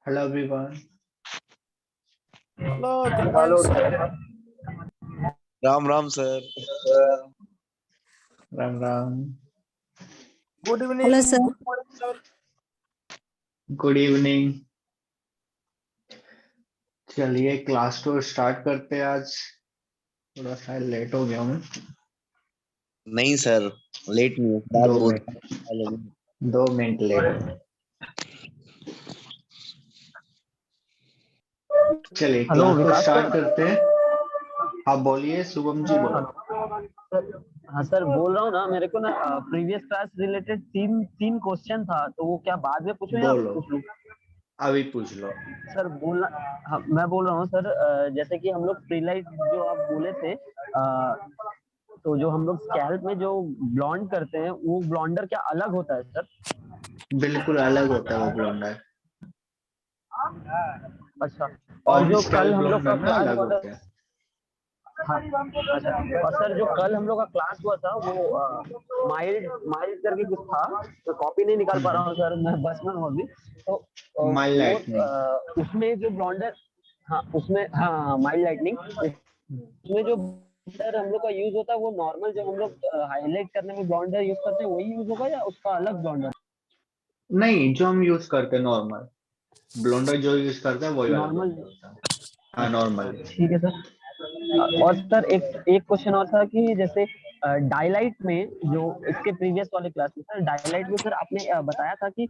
Hello everyone. Hello, good hello morning sir. Ram Ram sir. Ram Ram. Good evening. Hello sir. Good morning sir. Good evening. चलिए class to start करते हैं। आज थोड़ा सा late हो गया हूँ। नहीं सर, लेट नहीं है, रात दो बहुत मिनट 2 मिनट लेट हो गए। चलिए हेलो क्लास को विकास स्टार्ट सर। करते हैं। हाँ बोलिए शुभम जी बोलो। हाँ सर, बोल रहा हूँ ना, मेरे को ना प्रीवियस क्लास रिलेटेड तीन तीन क्वेश्चन था, तो वो क्या बाद में पूछूं या बोलो पूछ लूं? अभी पूछ लो। सर बोलना, हाँ, मैं बोल रहा हूँ सर, जैसे कि हम लोग फ्रीलाइट जो आप बोले थे, तो जो हम लोग स्कैल्प में जो ब्लॉन्ड करते हैं वो ब्लॉन्डर क्या अलग होता है सर? बिल्कुल अलग होता है वो ब्लॉन्डर। अच्छा। और ऑन जो स्टाइल कल हम लोग का ब्लॉन्डर ना क्लास अलग हुआ था, होते हैं। हाँ, अच्छा। और सर जो कल हम लोग का क्लास हुआ था वो माइल्ड माइल्ड करके कुछ था, तो कॉपी नहीं निकाल पा रहा हूँ सर, मैं बस में हूँ अभी। तो माइल्ड वो लाइटनिंग। उसमें जो ब्लॉन्डर, हाँ उसमें, हाँ माइल्ड लाइटनिंग, उसमें जो ब्लॉन्डर हम लोग का यूज होता है वो नॉर्मल जो हम लोग हाईलाइट करने में ब्लॉन्डर यूज करते हैं वही यूज होगा या उसका अलग ब्लॉन्डर? नहीं, जो हम यूज करते हैं नॉर्मल ब्लॉन्डर जो यूज करते हैं वही वाला नॉर्मल। ब्लॉन्डर होता है। हाँ नॉर्मल। ठीक है सर। और सर एक एक क्वेश्चन और था कि जैसे डाइलाइट में, जो इसके प्रीवियस वाले क्लास में सर, डाइलाइट में सर आपने बताया था कि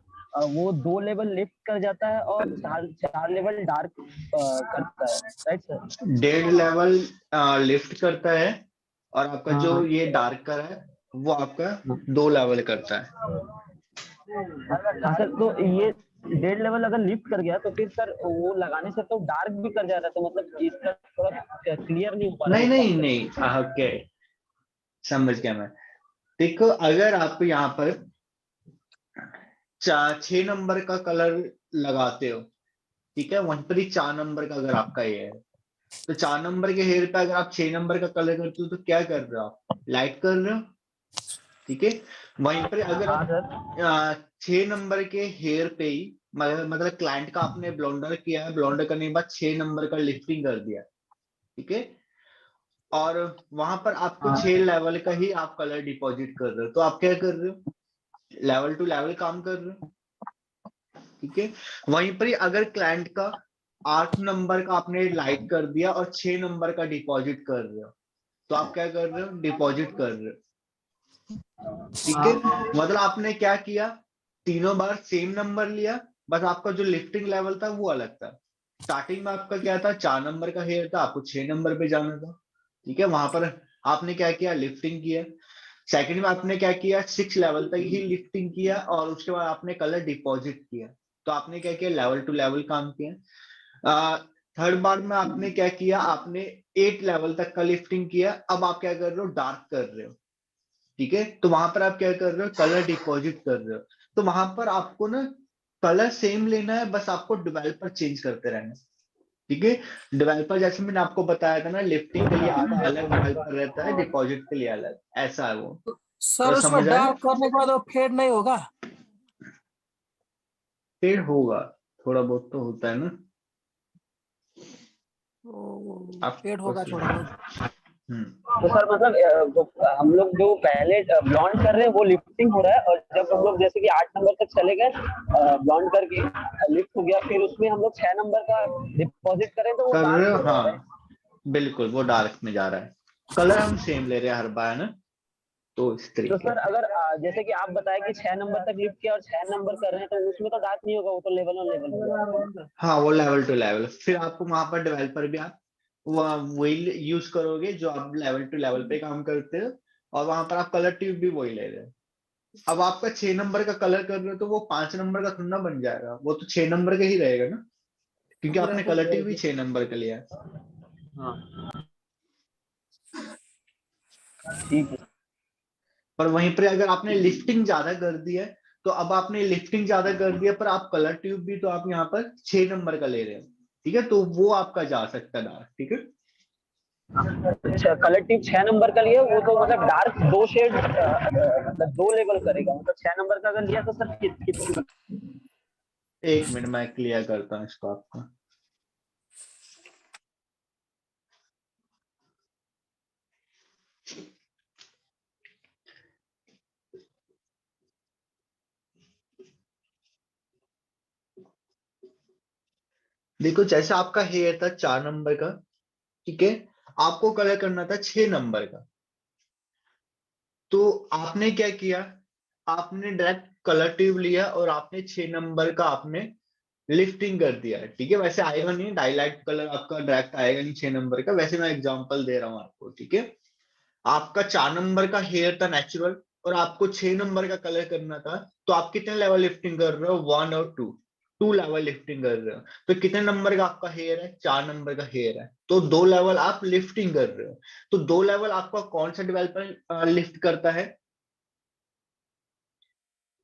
वो 2 लेवल लिफ्ट कर जाता है और 4 लेवल डार्क करता है, राइट सर? 1.5 लेवल लिफ्ट करता है और आपका हाँ जो हाँ ये डार्कर है वो आपका हाँ। 2 लेवल करता है। हाँ सर, तो ये 1.5 लेवल अगर लिफ्ट कर गया तो फिर सर वो लगाने से तो डार्क भी कर जा रहा है, तो मतलब इसका थोड़ा क्लियर नहीं हो पा रहा नहीं है नहीं इसका नहीं, ओके समझ गया मैं। देखो अगर आप यहाँ पर 6 नंबर का कलर लगाते हो, ठीक है, वहीं पर ही 4 नंबर का अगर आपका ये है, तो 4 नंबर के हेयर पे अगर आप 6 नंबर का कलर करते हो तो क्या कर रहे हो आप? लाइट कर रहे हो, ठीक है। वहीं पर अगर हाँ आप सर। 6 नंबर के हेयर पे ही मतलब क्लाइंट का आपने ब्लॉन्डर किया है, ब्लॉन्डर करने के बाद 6 नंबर का लिफ्टिंग कर दिया, ठीक है, और वहां पर आपको हाँ 6 लेवल का ही आप कलर डिपॉजिट कर रहे हो, तो आप क्या कर रहे हो? लेवल टू लेवल काम कर रहे हो, ठीक है। वहीं पर ही अगर क्लाइंट का 8 नंबर का आपने लाइट कर दिया और 6 नंबर का डिपॉजिट कर रहे हो, तो आप क्या कर रहे हो? डिपॉजिट कर रहे हो, ठीक है। हाँ मतलब आपने क्या किया? तीनों बार सेम नंबर लिया, बस आपका जो लिफ्टिंग लेवल था वो अलग था। स्टार्टिंग में आपका क्या था? 4 नंबर का हेयर था, आपको 6 नंबर पे जाना था, ठीक है। वहां पर आपने क्या किया? लिफ्टिंग किया। सेकंड में आपने क्या किया? 6 लेवल तक ही लिफ्टिंग किया और उसके बाद आपने कलर डिपॉजिट किया, तो आपने क्या किया? लेवल टू लेवल काम किया। थर्ड बार में आपने क्या किया? आपने 8 लेवल तक का लिफ्टिंग किया। अब आप क्या कर रहे हो? डार्क कर रहे हो, ठीक है। तो वहां पर आप क्या कर रहे हो? कलर डिपॉजिट कर रहे हो। तो वहां पर आपको ना कलर सेम लेना है, बस आपको डेवलपर चेंज करते रहना है, ठीक है। डेवलपर जैसे मैंने आपको बताया था ना, लिफ्टिंग के लिए आपका अलग डेवलपर रहता है, डिपॉजिट के लिए अलग, ऐसा है वो। सर थोड़ा उसमें समझ आया? डार्क करने के बाद वो फेड नहीं होगा? फेड होगा, थोड़ा बहुत तो होता है ना। फेड आपको होगा थोड़ा बहुत। तो सर मतलब हम लोग जो पहले ब्लॉन्ड कर रहे हैं वो लिफ्टिंग हो रहा है, और जब हम लोग जैसे कि 8 नंबर तक चले गए ब्लॉन्ड करके लिफ्ट हो गया, फिर उसमें हम लोग 6 नंबर का डिपॉजिट करें तो वो कर रहे डार्क हो, हो रहा है, right? हाँ बिल्कुल वो डार्क में जा रहा है। कलर हम सेम ले रहे हैं हर बार ना, तो इस तो तरीके सर अगर जैसे कि आप बताए कि 6 नंबर तक लिफ्ट किया और 6 नंबर कर रहे हैं, तो उसमें तो डार्क नहीं होगा, वो तो लेवल ऑन लेवल होगा। हाँ वो लेवल टू लेवल। फिर आपको वहां पर डेवलपर भी आप वही यूज करोगे जो आप लेवल टू लेवल पे काम करते हो, और वहां पर आप कलर ट्यूब भी वही ले रहे हो। अब आपका 6 नंबर का कलर कर रहे हो तो वो 5 नंबर का थोड़ा ना बन जाएगा, वो तो 6 नंबर का ही रहेगा ना, क्योंकि आपने कलर ट्यूब भी 6 नंबर का लिया है। हाँ ठीक है। पर वहीं पर अगर आपने लिफ्टिंग ज्यादा कर दी है, तो अब आपने लिफ्टिंग ज्यादा कर दिया पर आप कलर ट्यूब भी तो आप यहाँ पर 6 नंबर का ले रहे हो, ठीक है, तो वो आपका जा सकता है डार्क, ठीक है। अच्छा, कलेक्टिव 6 नंबर का लिया वो तो मतलब डार्क 2 शेड, मतलब 2 लेवल करेगा, मतलब 6 नंबर का अगर लिया तो सर कितना? एक मिनट मैं क्लियर करता हूँ इसको आपको। देखो जैसे आपका हेयर था 4 नंबर का, ठीक है, आपको कलर करना था 6 नंबर का, तो आपने क्या किया, आपने डायरेक्ट कलर ट्यूब लिया और आपने 6 नंबर का आपने लिफ्टिंग कर दिया है, ठीक है। वैसे आएगा नहीं, डाईलाइट कलर आपका डायरेक्ट आएगा नहीं 6 नंबर का, वैसे मैं एग्जांपल दे रहा हूँ आपको, ठीक है। आपका 4 नंबर का हेयर था नेचुरल और आपको 6 नंबर का कलर करना था, तो आप कितने लेवल लिफ्टिंग कर रहे हो, 1 और 2, 2 लेवल लिफ्टिंग कर रहे हो। तो कितने नंबर का आपका हेयर है, 4 नंबर का हेयर है, तो 2 लेवल आप लिफ्टिंग कर रहे हो। तो 2 लेवल आपका कौन सा डेवलपर लिफ्ट करता है,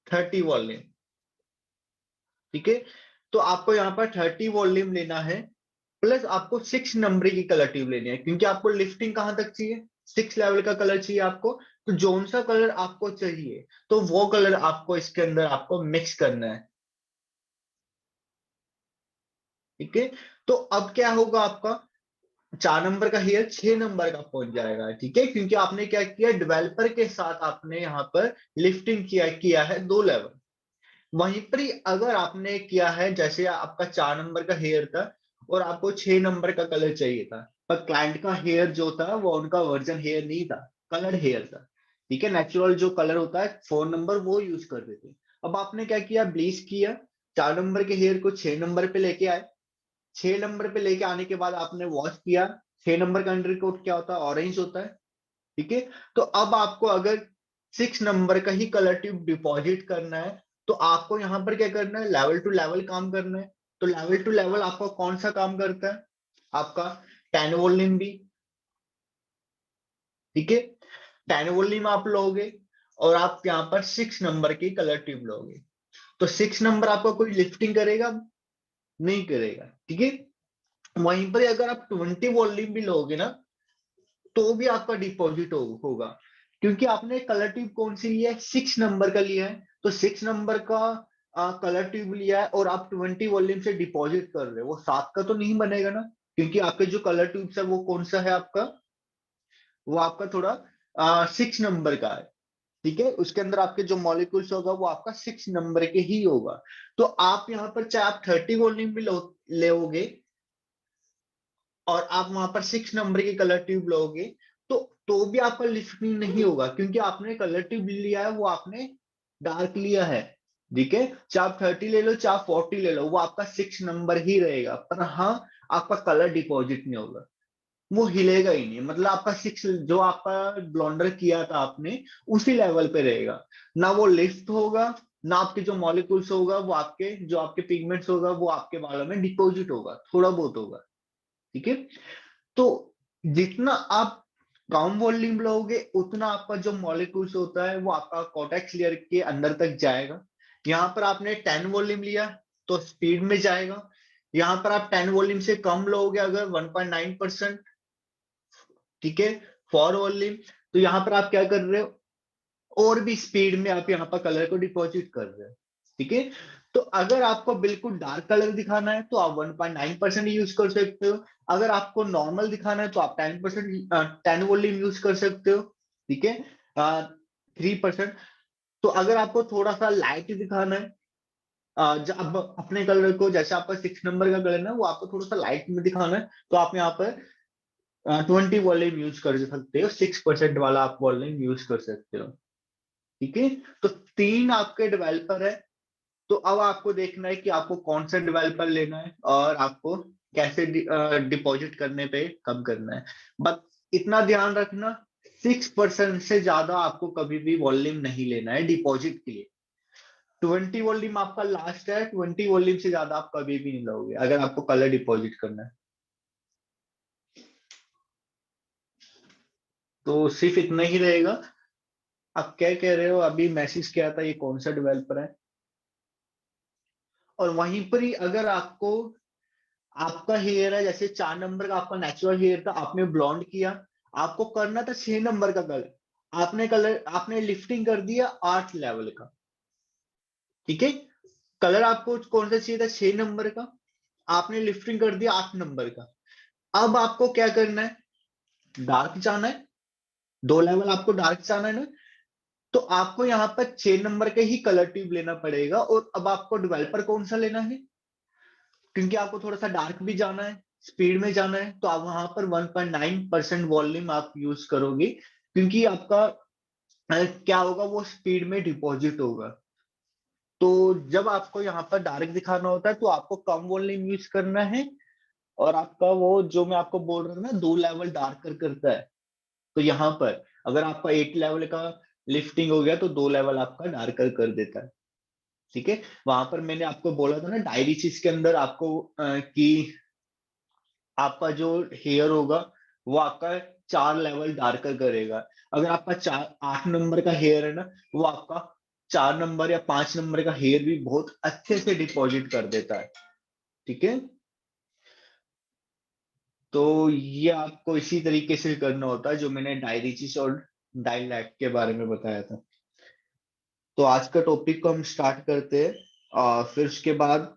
30 वॉल्यूम, ठीक है। तो आपको यहाँ पर 30 वॉल्यूम लेना है, प्लस आपको 6 नंबर की कलर ट्यूब लेनी है, क्योंकि आपको लिफ्टिंग कहां तक चाहिए, 6 लेवल का कलर चाहिए आपको। तो जोन सा कलर आपको चाहिए, तो वो कलर आपको इसके अंदर आपको मिक्स करना है, ठीक है। तो अब क्या होगा, आपका 4 नंबर का हेयर 6 नंबर का पहुंच जाएगा, ठीक है, क्योंकि आपने क्या किया, डेवलपर के साथ आपने यहाँ पर लिफ्टिंग किया है 2 लेवल। वहीं पर ही अगर आपने किया है, जैसे आपका 4 नंबर का हेयर था और आपको 6 नंबर का कलर चाहिए था, पर क्लाइंट का हेयर जो था वो उनका वर्जन हेयर नहीं था, कलर हेयर था, ठीक है। नेचुरल जो कलर होता है 4 नंबर वो यूज करते थे। अब आपने क्या किया, ब्लीच किया, 4 नंबर के हेयर को 6 नंबर पे लेके आए, 6 नंबर पे लेके आने के बाद आपने वॉश किया। 6 नंबर का अंडर कोट क्या होता है, ऑरेंज होता है, ठीक है। तो अब आपको अगर 6 नंबर का ही कलर ट्यूब डिपॉजिट करना है, तो आपको यहां पर क्या करना है, लेवल टू लेवल काम करना है। तो लेवल टू लेवल आपका कौन सा काम करता है, आपका 10 वॉल्यूम भी, ठीक है। 10 वॉल्यूम आप लोगे और आप यहाँ पर 6 नंबर की कलर ट्यूब लोगे, तो 6 नंबर आपका कोई लिफ्टिंग करेगा, नहीं करेगा, ठीक है। वहीं पर अगर आप 20 वॉल्यूम भी लोगे ना, तो भी आपका डिपॉजिट होगा, क्योंकि आपने कलर ट्यूब कौन सी लिया है, 6 नंबर का लिया है। तो 6 नंबर का कलर ट्यूब लिया है और आप 20 वॉल्यूम से डिपॉजिट कर रहे हो, वो 7 का तो नहीं बनेगा ना, क्योंकि आपके जो कलर ट्यूब्स है वो कौन सा है आपका, वो आपका थोड़ा 6 नंबर का है, ठीक है। उसके अंदर आपके जो मॉलिक्यूल्स होगा वो आपका 6 नंबर के ही होगा। तो आप यहाँ पर चाहे आप 30 वॉल्यूम भी लोगे और आप वहां पर 6 नंबर की कलर ट्यूब लोगे, तो भी आपका लिफ्टिंग नहीं होगा, क्योंकि आपने कलर ट्यूब लिया है वो आपने डार्क लिया है, ठीक है। चाहे आप 30 ले लो चाहे 40 ले लो, वो आपका 6 नंबर ही रहेगा, पर हाँ आपका कलर डिपॉजिट नहीं होगा, वो हिलेगा ही नहीं, मतलब आपका 6 जो आपका ब्लॉन्डर किया था आपने उसी लेवल पे रहेगा, ना वो लिफ्ट होगा, ना आपके जो मॉलिक्यूल्स होगा वो आपके जो आपके पिगमेंट्स होगा वो आपके बालों में डिपॉजिट होगा, थोड़ा बहुत होगा, ठीक है। तो जितना आप कम वॉल्यूम लोगे उतना आपका जो मॉलिक्यूल्स होता है वो आपका कॉर्टेक्स लेयर के अंदर तक जाएगा। यहाँ पर आपने 10 वॉल्यूम लिया तो स्पीड में जाएगा, यहाँ पर आप 10 वॉल्यूम से कम लोगे अगर 1.9%, ठीक है, फॉर वॉल्यूम, तो यहाँ पर आप क्या कर रहे हो, और भी स्पीड में आप यहाँ पर कलर को डिपॉजिट कर रहे हो, ठीक है। तो अगर आपको बिल्कुल डार्क कलर दिखाना है तो आप 1.9% यूज कर सकते हो, अगर आपको नॉर्मल दिखाना है तो आप 10% 10 वॉल्यूम यूज कर सकते हो, ठीक है, 3%। तो अगर आपको थोड़ा सा लाइट दिखाना है, जब अपने कलर को, जैसे आपका 6 नंबर का कलर है वो आपको थोड़ा सा लाइट में दिखाना है, तो आप यहाँ पर 20 वॉल्यूम यूज कर सकते हो, 6% वाला आप वॉल्यूम यूज कर सकते हो, ठीक है। तो 3 आपके डेवलपर है, तो अब आपको देखना है कि आपको कौन सा डेवलपर लेना है और आपको कैसे डिपॉजिट करने पे कम करना है। बस इतना ध्यान रखना, 6% से ज्यादा आपको कभी भी वॉल्यूम नहीं लेना है डिपॉजिट के लिए। 20 वॉल्यूम आपका लास्ट है, 20 वॉल्यूम से ज्यादा आप कभी भी नहीं लोगे अगर आपको कलर डिपॉजिट करना है। तो सिर्फ इतना ही रहेगा। आप क्या कह रहे हो, अभी मैसेज किया था, ये कौन सा डेवलपर है, और वहीं पर ही अगर आपको, आपका हेयर है जैसे 4 नंबर का आपका नेचुरल हेयर था, आपने ब्लॉन्ड किया, आपको करना था 6 नंबर का कलर, आपने लिफ्टिंग कर दिया 8 लेवल का, ठीक है, कलर आपको कौन सा चाहिए था, 6 नंबर का, आपने लिफ्टिंग कर दिया 8 नंबर का। अब आपको क्या करना है, डार्क जाना है, 2 लेवल आपको डार्क जाना है ना, तो आपको यहाँ पर 6 नंबर का ही कलर ट्यूब लेना पड़ेगा। और अब आपको डेवलपर कौन सा लेना है, क्योंकि आपको थोड़ा सा डार्क भी जाना है, स्पीड में जाना है, तो आप वहां पर 1.9% वॉल्यूम आप यूज करोगे, क्योंकि आपका क्या होगा, वो स्पीड में डिपॉजिट होगा। तो जब आपको यहाँ पर डायरेक्ट दिखाना होता है तो आपको कम वॉल्यूम यूज करना है, और आपका वो जो मैं आपको बोल रहा था ना, 2 लेवल डार्कर करता है, तो यहाँ पर अगर आपका 8 लेवल का लिफ्टिंग हो गया तो 2 लेवल आपका डार्कर कर देता है। ठीक है, वहां पर मैंने आपको बोला था ना डायरी चीज के अंदर आपको कि आपका जो हेयर होगा वो आपका 4 लेवल डार्कर करेगा। अगर आपका 8 नंबर का हेयर है ना, वो आपका 4 नंबर या 5 नंबर का हेयर भी बहुत अच्छे से डिपॉजिट कर देता है। ठीक है, तो ये आपको इसी तरीके से करना होता है जो मैंने डायरीचिस और डाइलैक्ट के बारे में बताया था। तो आज का टॉपिक को हम स्टार्ट करते हैं, और फिर उसके बाद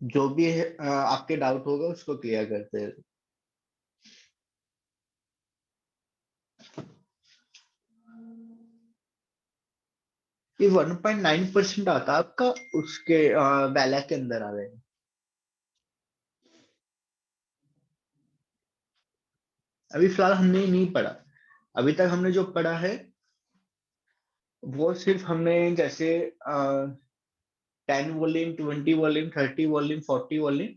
जो भी है, आपके डाउट होगा उसको क्लियर करते हैं। ये 1.9% आता है आपका, उसके वैला के अंदर आ जाएगा। अभी फिलहाल हमने नहीं पढ़ा, अभी तक हमने जो पढ़ा है वो सिर्फ हमने जैसे 10 वॉल्यूम, 20 वॉल्यूम, 30 वॉल्यूम, 40 वॉल्यूम,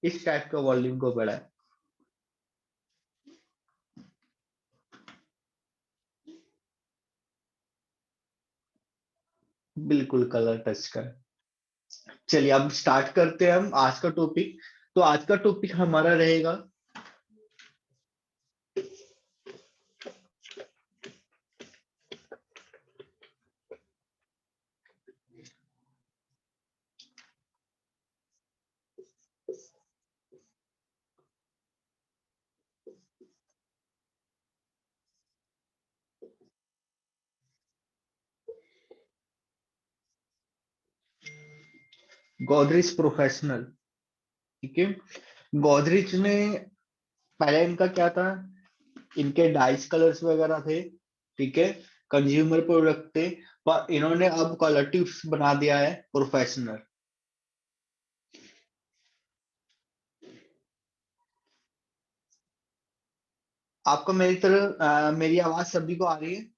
इस टाइप का वॉल्यूम को पढ़ा है। बिल्कुल कलर टच का। चलिए अब स्टार्ट करते हैं हम आज का टॉपिक। तो आज का टॉपिक हमारा रहेगा गोदरेज प्रोफेशनल। ठीक है, गोदरेज में पहले इनका क्या था, इनके डाइस कलर्स वगैरह थे। ठीक है, कंज्यूमर प्रोडक्ट थे, पर इन्होंने अब कलर ट्यूब्स बना दिया है प्रोफेशनल। आपको मेरी तरह मेरी आवाज सभी को आ रही है?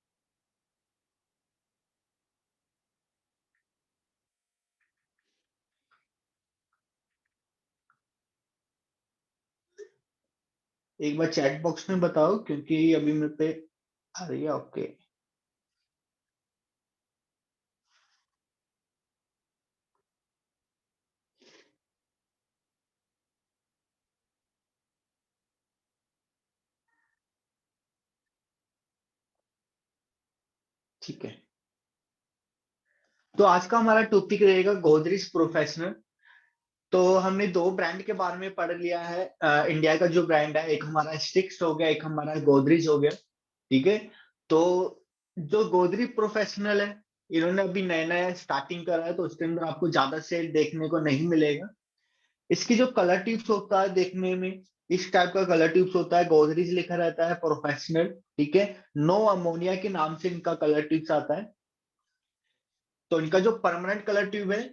एक बार चैट बॉक्स में बताओ, क्योंकि अभी मेरे पे आ रही है। ओके, ठीक है। तो आज का हमारा टॉपिक रहेगा गोदरेज प्रोफेशनल। तो हमने 2 ब्रांड के बारे में पढ़ लिया है। इंडिया का जो ब्रांड है, एक हमारा स्टिक्स हो गया, एक हमारा गोदरेज हो गया। ठीक है, तो जो गोदरेज प्रोफेशनल है, इन्होंने अभी नया नया स्टार्टिंग करा है, तो उसके अंदर आपको ज्यादा सेल देखने को नहीं मिलेगा। इसकी जो कलर टिप्स होता है देखने में, इस टाइप का कलर टिप्स होता है, गोदरेज लिखा रहता है प्रोफेशनल। ठीक है, नो अमोनिया के नाम से इनका कलर टिप्स आता है। तो इनका जो परमानेंट कलर ट्यूब है,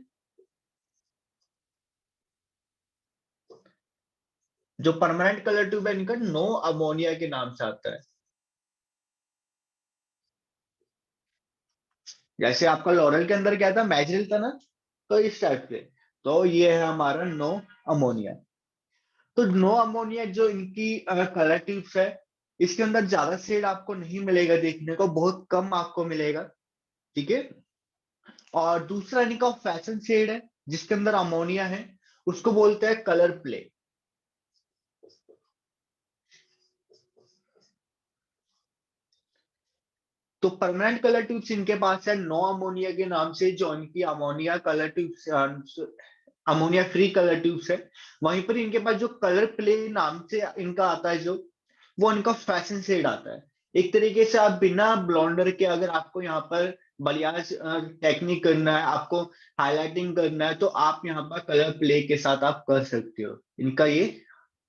जो परमानेंट कलर ट्यूब है इनका नो अमोनिया के नाम से आता है। जैसे आपका लॉरल के अंदर क्या था, मैजरिल था ना, तो इस टाइप से। तो ये है हमारा नो अमोनिया। तो नो अमोनिया जो इनकी कलर ट्यूब्स है, इसके अंदर ज्यादा शेड आपको नहीं मिलेगा देखने को, बहुत कम आपको मिलेगा। ठीक है, और दूसरा इनका फैशन शेड है जिसके अंदर अमोनिया है, उसको बोलते हैं कलर प्ले। तो परमानेंट कलर ट्यूब्स इनके पास है नो अमोनिया के नाम से, जो इनकी ammonia colour tubes, ammonia free colour tubes है। वहीं पर इनके पास जो कलर प्ले नाम से इनका आता है, जो वो इनका फैशन शेड आता है। एक तरीके से आप बिना ब्लॉन्डर के, अगर आपको यहाँ पर बलियाज टेक्निक करना है, आपको हाईलाइटिंग करना है, तो आप यहाँ पर कलर प्ले के साथ आप कर सकते हो। इनका ये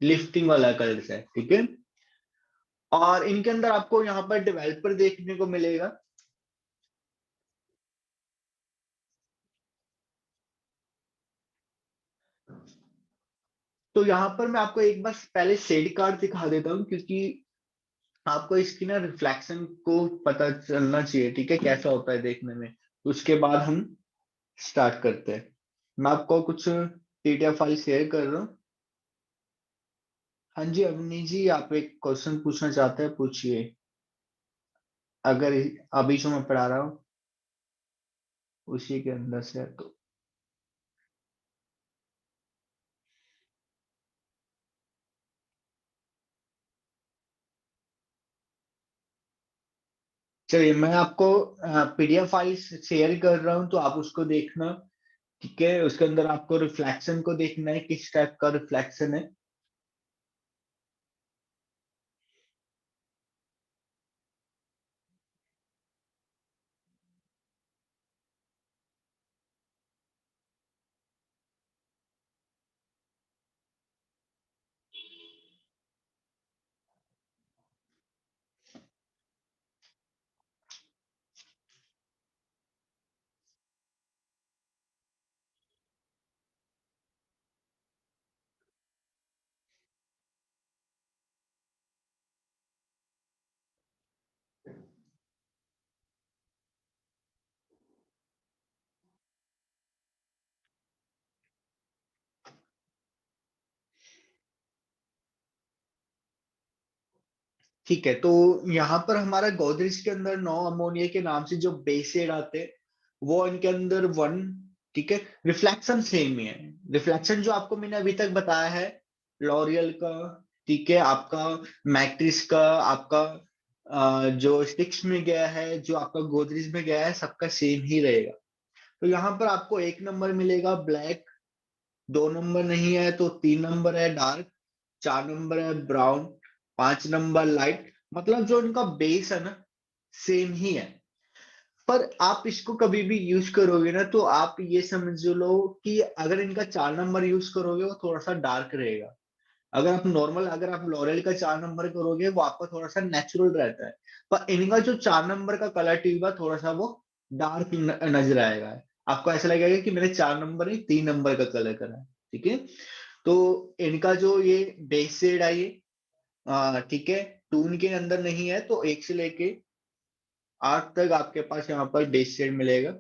लिफ्टिंग वाला कलर्स है, ठीक है। और इनके अंदर आपको यहाँ पर डेवलपर देखने को मिलेगा। तो यहाँ पर मैं आपको एक बार पहले शेड कार्ड दिखा देता हूँ, क्योंकि आपको इसकी ना रिफ्लेक्शन को पता चलना चाहिए, ठीक है, कैसा होता है देखने में। उसके बाद हम स्टार्ट करते हैं। मैं आपको कुछ पीडीएफ फाइल शेयर कर रहा हूँ। हाँ जी अवनी जी, आप एक क्वेश्चन पूछना चाहते हैं, पूछिए। अगर अभी जो मैं पढ़ा रहा हूँ उसी के अंदर से है तो। चलिए मैं आपको पीडीएफ फाइल शेयर कर रहा हूँ, तो आप उसको देखना, ठीक है। उसके अंदर आपको रिफ्लेक्शन को देखना है, किस टाइप का रिफ्लेक्शन है। ठीक है, तो यहाँ पर हमारा गोदरेज के अंदर 9 अमोनिया के नाम से जो बेस शेड आते हैं, वो इनके अंदर 1, ठीक है। रिफ्लेक्शन सेम ही है। रिफ्लेक्शन जो आपको मैंने अभी तक बताया है, लॉरियल का, ठीक है, आपका मैट्रिक्स का, आपका जो स्टिक्स में गया है, जो आपका गोदरेज में गया है, सबका सेम ही रहेगा। तो यहाँ पर आपको 1 नंबर मिलेगा ब्लैक, 2 नंबर नहीं है तो 3 नंबर है डार्क, 4 नंबर है ब्राउन, 5 नंबर लाइट। मतलब जो इनका बेस है ना, सेम ही है। पर आप इसको कभी भी यूज करोगे ना, तो आप ये समझ लो कि अगर इनका 4 नंबर यूज करोगे वो थोड़ा सा डार्क रहेगा। अगर आप नॉर्मल, अगर आप लॉरेल का 4 नंबर करोगे वो आपका थोड़ा सा नेचुरल रहता है। पर इनका जो 4 नंबर का कलर ट्यूब है, थोड़ा सा वो डार्क नजर आएगा। आपको ऐसा लगेगा कि मैंने 4 नंबर नहीं 3 नंबर का कलर करा है, ठीक है। तो इनका जो ये बेस शेड है ये, ठीक है, टून के अंदर नहीं है, तो 1 से लेके 8 तक आपके पास यहाँ पर बेस शेड मिलेगा।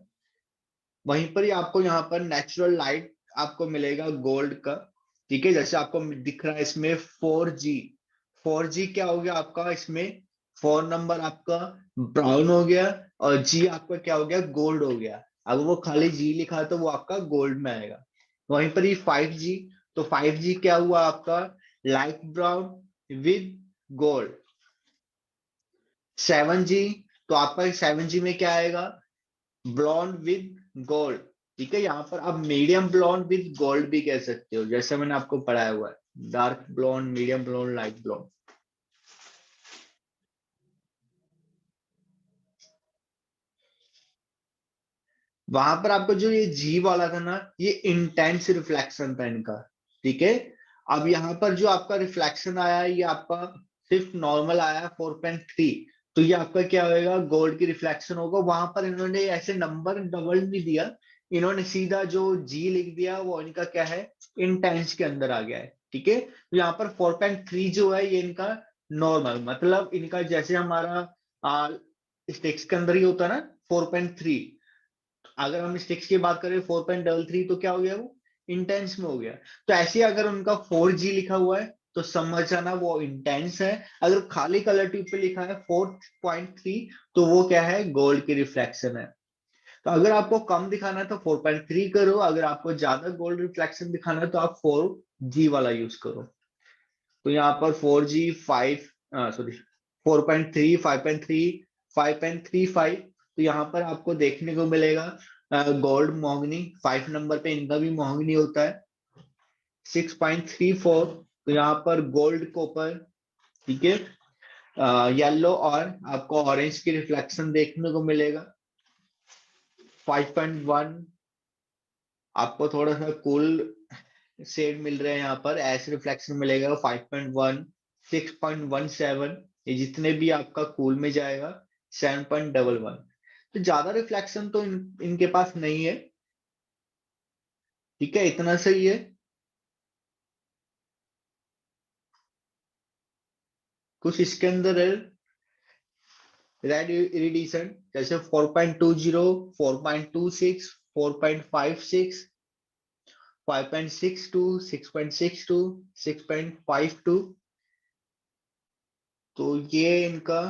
वहीं पर ही आपको यहाँ पर नेचुरल लाइट आपको मिलेगा गोल्ड का, ठीक है। जैसे आपको दिख रहा है इसमें 4G। 4G क्या हो गया आपका इसमें, 4 नंबर आपका ब्राउन हो गया, और जी आपका क्या हो गया, गोल्ड हो गया। अगर वो खाली जी लिखा है तो वो आपका गोल्ड में आएगा। वहीं पर ही 5G, तो 5G क्या हुआ आपका, light brown with gold. 7G, तो आपका 7G में क्या आएगा, ब्लॉन्ड विद गोल्ड, ठीक है। यहाँ पर आप मीडियम ब्लॉन्ड विद गोल्ड भी कह सकते हो, जैसे मैंने आपको पढ़ाया हुआ है, dark blonde, medium blonde, light blonde. वहां पर आपको जो ये जी वाला था ना, ये इंटेंस रिफ्लेक्शन था इनका, ठीक है। अब यहाँ पर जो आपका रिफ्लेक्शन आया है, ये आपका सिर्फ नॉर्मल आया 4.3, तो ये आपका क्या होगा, गोल्ड की रिफ्लेक्शन होगा। वहां पर इन्होंने ऐसे नंबर डबल नहीं दिया, इन्होंने सीधा जो जी लिख दिया, वो इनका क्या है, इंटेंस के अंदर आ गया है, ठीक है। तो यहाँ पर 4.3 जो है ये इनका नॉर्मल, मतलब इनका जैसे हमारा स्टिक्स के अंदर ही होता है ना 4.3, अगर हम स्टिक्स की बात करें 4.33, तो क्या हो गया, वो इंटेंस में हो गया। तो ऐसे ही अगर उनका 4G लिखा हुआ है तो समझ जाना वो इंटेंस है। अगर खाली कलर ट्यूब पे लिखा है 4.3, तो वो क्या है, गोल्ड की रिफ्लेक्शन है। तो अगर आपको कम दिखाना है तो 4.3 करो, अगर आपको ज्यादा गोल्ड रिफ्लेक्शन दिखाना है तो आप 4G वाला यूज करो। तो यहाँ पर 4G 5, सॉरी 4.3, 5.3, 5.35, तो यहाँ पर आपको देखने को मिलेगा गोल्ड मोहगनी। 5 नंबर पे इनका भी मोहगनी होता है। 6.34, तो यहाँ पर गोल्ड कॉपर, ठीक है। येलो और आपको ऑरेंज की रिफ्लेक्शन देखने को मिलेगा। 5.1 आपको थोड़ा सा कूल शेड मिल रहे हैं, यहाँ पर एस रिफ्लेक्शन मिलेगा 5.1, 6.17, ये जितने भी आपका कूल में जाएगा 7.11। तो ज्यादा रिफ्लेक्शन तो इनके पास नहीं है, ठीक है, इतना सही है। कुछ इसके अंदर है रेड इरिडिशन, जैसे 4.20, 4.26, 4.56, 5.62, 6.62, 6.52। तो ये इनका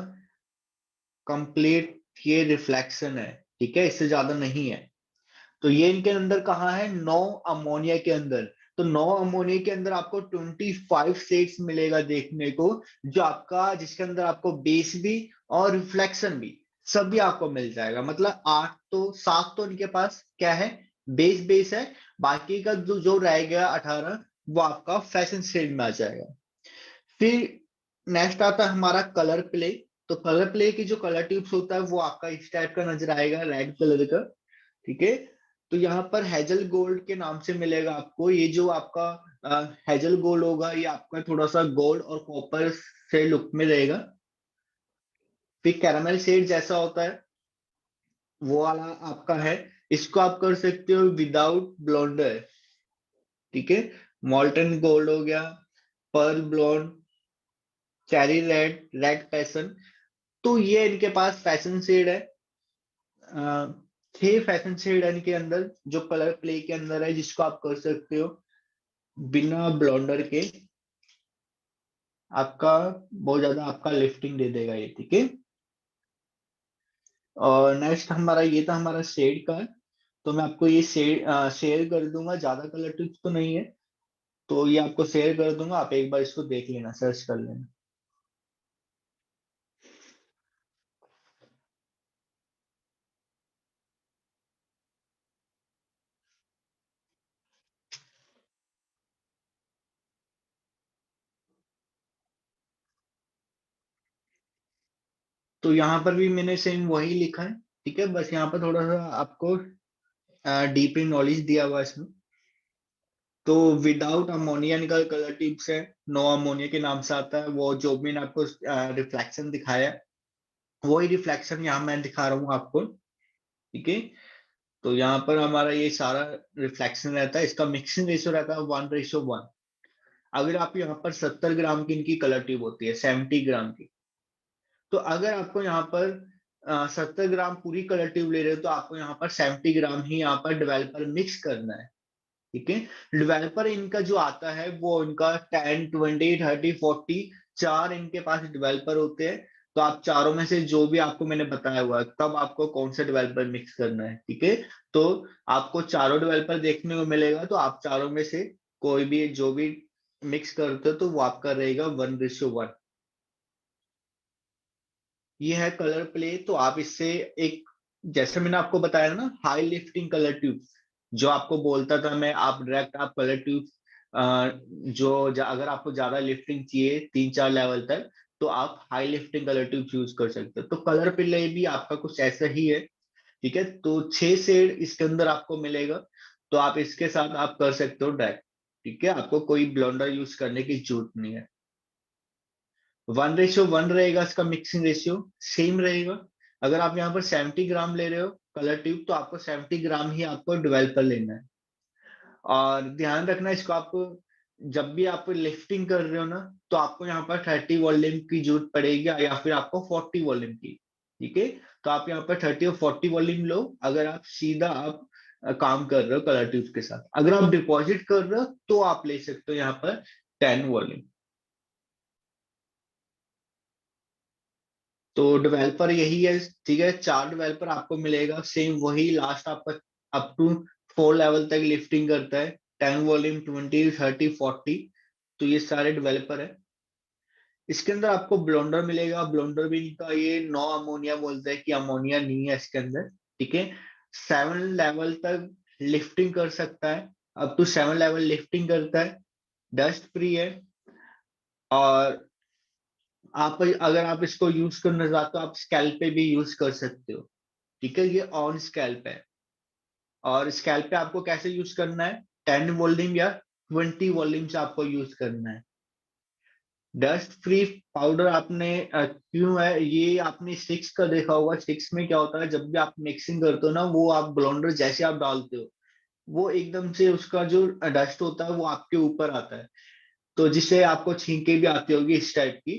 कंप्लीट ये रिफ्लेक्शन है, ठीक है, इससे ज्यादा नहीं है। तो ये इनके अंदर कहाँ है, 9 अमोनिया के अंदर। तो 9 अमोनिया के अंदर आपको 25 शेड्स मिलेगा देखने को, जो आपका जिसके अंदर आपको बेस भी और रिफ्लेक्शन भी सभी आपको मिल जाएगा। मतलब 8 तो 7 तो इनके पास क्या है, बेस बेस है, बाकी का जो जो रह गया 18 वो आपका फैशन शेड में आ जाएगा। फिर नेक्स्ट आता है हमारा कलर प्ले। तो कलर प्ले की जो कलर ट्यूब्स होता है वो आपका इस टाइप का नजर आएगा, रेड कलर का, ठीक है। तो यहाँ पर हेजल गोल्ड के नाम से मिलेगा आपको। ये जो आपका हेजल गोल्ड होगा, ये आपका थोड़ा सा गोल्ड और कॉपर से लुक में रहेगा। फिर कैरामल शेड जैसा होता है वो वाला आपका है, इसको आप कर सकते हो विदाउट ब्लोंडर, ठीक है। मॉल्टन गोल्ड हो गया, pearl blonde, cherry red, red passion. तो ये इनके पास फैशन शेड है। 6 फैशन शेड है इनके अंदर जो कलर प्ले के अंदर है, जिसको आप कर सकते हो बिना ब्लॉन्डर के। आपका बहुत ज्यादा आपका लिफ्टिंग दे देगा ये, ठीक है। और नेक्स्ट हमारा ये था हमारा शेड का। तो मैं आपको ये शेड शेयर कर दूंगा, ज्यादा कलर टिप्स तो नहीं है, तो ये आपको शेयर कर दूंगा, आप एक बार इसको देख लेना, सर्च कर लेना। तो यहाँ पर भी मैंने सेम वही लिखा है, ठीक है, बस यहाँ पर थोड़ा सा आपको डीप इन नॉलेज दिया हुआ है इसमें। तो विदाउट अमोनिया का कलर टिप्स है, नो अमोनिया के नाम से आता है। वो जो मैंने आपको रिफ्लेक्शन दिखाया है, वही रिफ्लेक्शन यहाँ मैं दिखा रहा हूँ आपको, ठीक है। तो यहाँ पर हमारा ये सारा रिफ्लेक्शन रहता है, इसका मिक्सिंग रेशियो रहता है 1:1। अगर आप यहाँ पर 70 ग्राम की इनकी कलर ट्यूब होती है, 70 ग्राम की, तो अगर आपको यहाँ पर 70 ग्राम पूरी कलर ट्यूब ले रहे हो, तो आपको यहाँ पर 70 ग्राम ही यहाँ पर डेवलपर मिक्स करना है, ठीक है। डेवलपर इनका जो आता है वो इनका 10, 20, 30, 40 चार इनके पास डेवलपर होते हैं। तो आप चारों में से जो भी आपको मैंने बताया हुआ है, तब आपको कौन सा डेवलपर मिक्स करना है, ठीक है। तो आपको चारों डेवलपर देखने को मिलेगा, तो आप चारों में से कोई भी जो भी मिक्स करते हो तो वो आपका रहेगा 1:1। ये है कलर प्ले। तो आप इससे एक, जैसे मैंने आपको बताया ना, हाई लिफ्टिंग कलर ट्यूब, जो आपको बोलता था मैं, आप डायरेक्ट आप कलर ट्यूब अगर आपको ज्यादा लिफ्टिंग चाहिए 3-4 लेवल तक, तो आप high lifting colour tube use कर सकते हो। तो कलर प्ले भी आपका कुछ ऐसा ही है, ठीक है। तो 6 शेड इसके अंदर आपको मिलेगा, तो आप इसके साथ आप कर सकते हो डायरेक्ट, ठीक है, आपको कोई ब्लेंडर यूज करने की जरूरत नहीं है। 1:1 रहेगा इसका मिक्सिंग रेशियो, सेम रहेगा। अगर आप यहाँ पर 70 ग्राम ले रहे हो कलर ट्यूब, तो आपको 70 ग्राम ही आपको डेवलपर लेना है। और ध्यान रखना इसको, आप जब भी आप लिफ्टिंग कर रहे हो ना, तो आपको यहाँ पर 30 वॉल्यूम की जरूरत पड़ेगी, या फिर आपको 40 वॉल्यूम की, ठीक है। तो आप यहाँ पर 30 और 40 वॉल्यूम लो, अगर आप सीधा आप काम कर रहे हो कलर ट्यूब के साथ। अगर आप डिपॉजिट कर रहे हो तो आप ले सकते हो यहाँ पर 10 वॉल्यूम। तो डेवलपर यही है, ठीक है, 4 डेवलपर आपको मिलेगा, सेम वही लास्ट आपका अप टू 4 लेवल तक लिफ्टिंग करता है, 10 वॉल्यूम, 20, 30, 40। तो ये सारे डेवलपर है। इसके अंदर आपको ब्लोंडर मिलेगा, ब्लोंडर भी इनका ये 9 अमोनिया बोलता है कि अमोनिया नहीं है इसके अंदर, ठीक है। 7 लेवल तक लिफ्टिंग कर सकता है, अप टू 7 लेवल लिफ्टिंग करता है, डस्ट फ्री है। और आप अगर आप इसको यूज करना चाहते हो, आप स्कैल्प पे भी यूज कर सकते हो, ठीक है, ये ऑन स्कैल्प है। और स्कैल्प पे आपको कैसे यूज करना है, 10 वॉल्यूम या 20 वॉल्यूम से आपको यूज करना है। डस्ट फ्री पाउडर आपने क्यों है, ये आपने स्टिक्स का देखा होगा। स्टिक्स में क्या होता है, जब भी आप मिक्सिंग करते हो ना, वो आप ब्लेंडर जैसे आप डालते हो, वो एकदम से उसका जो डस्ट होता है वो आपके ऊपर आता है, तो जिससे आपको छींके भी आती होगी इस टाइप की,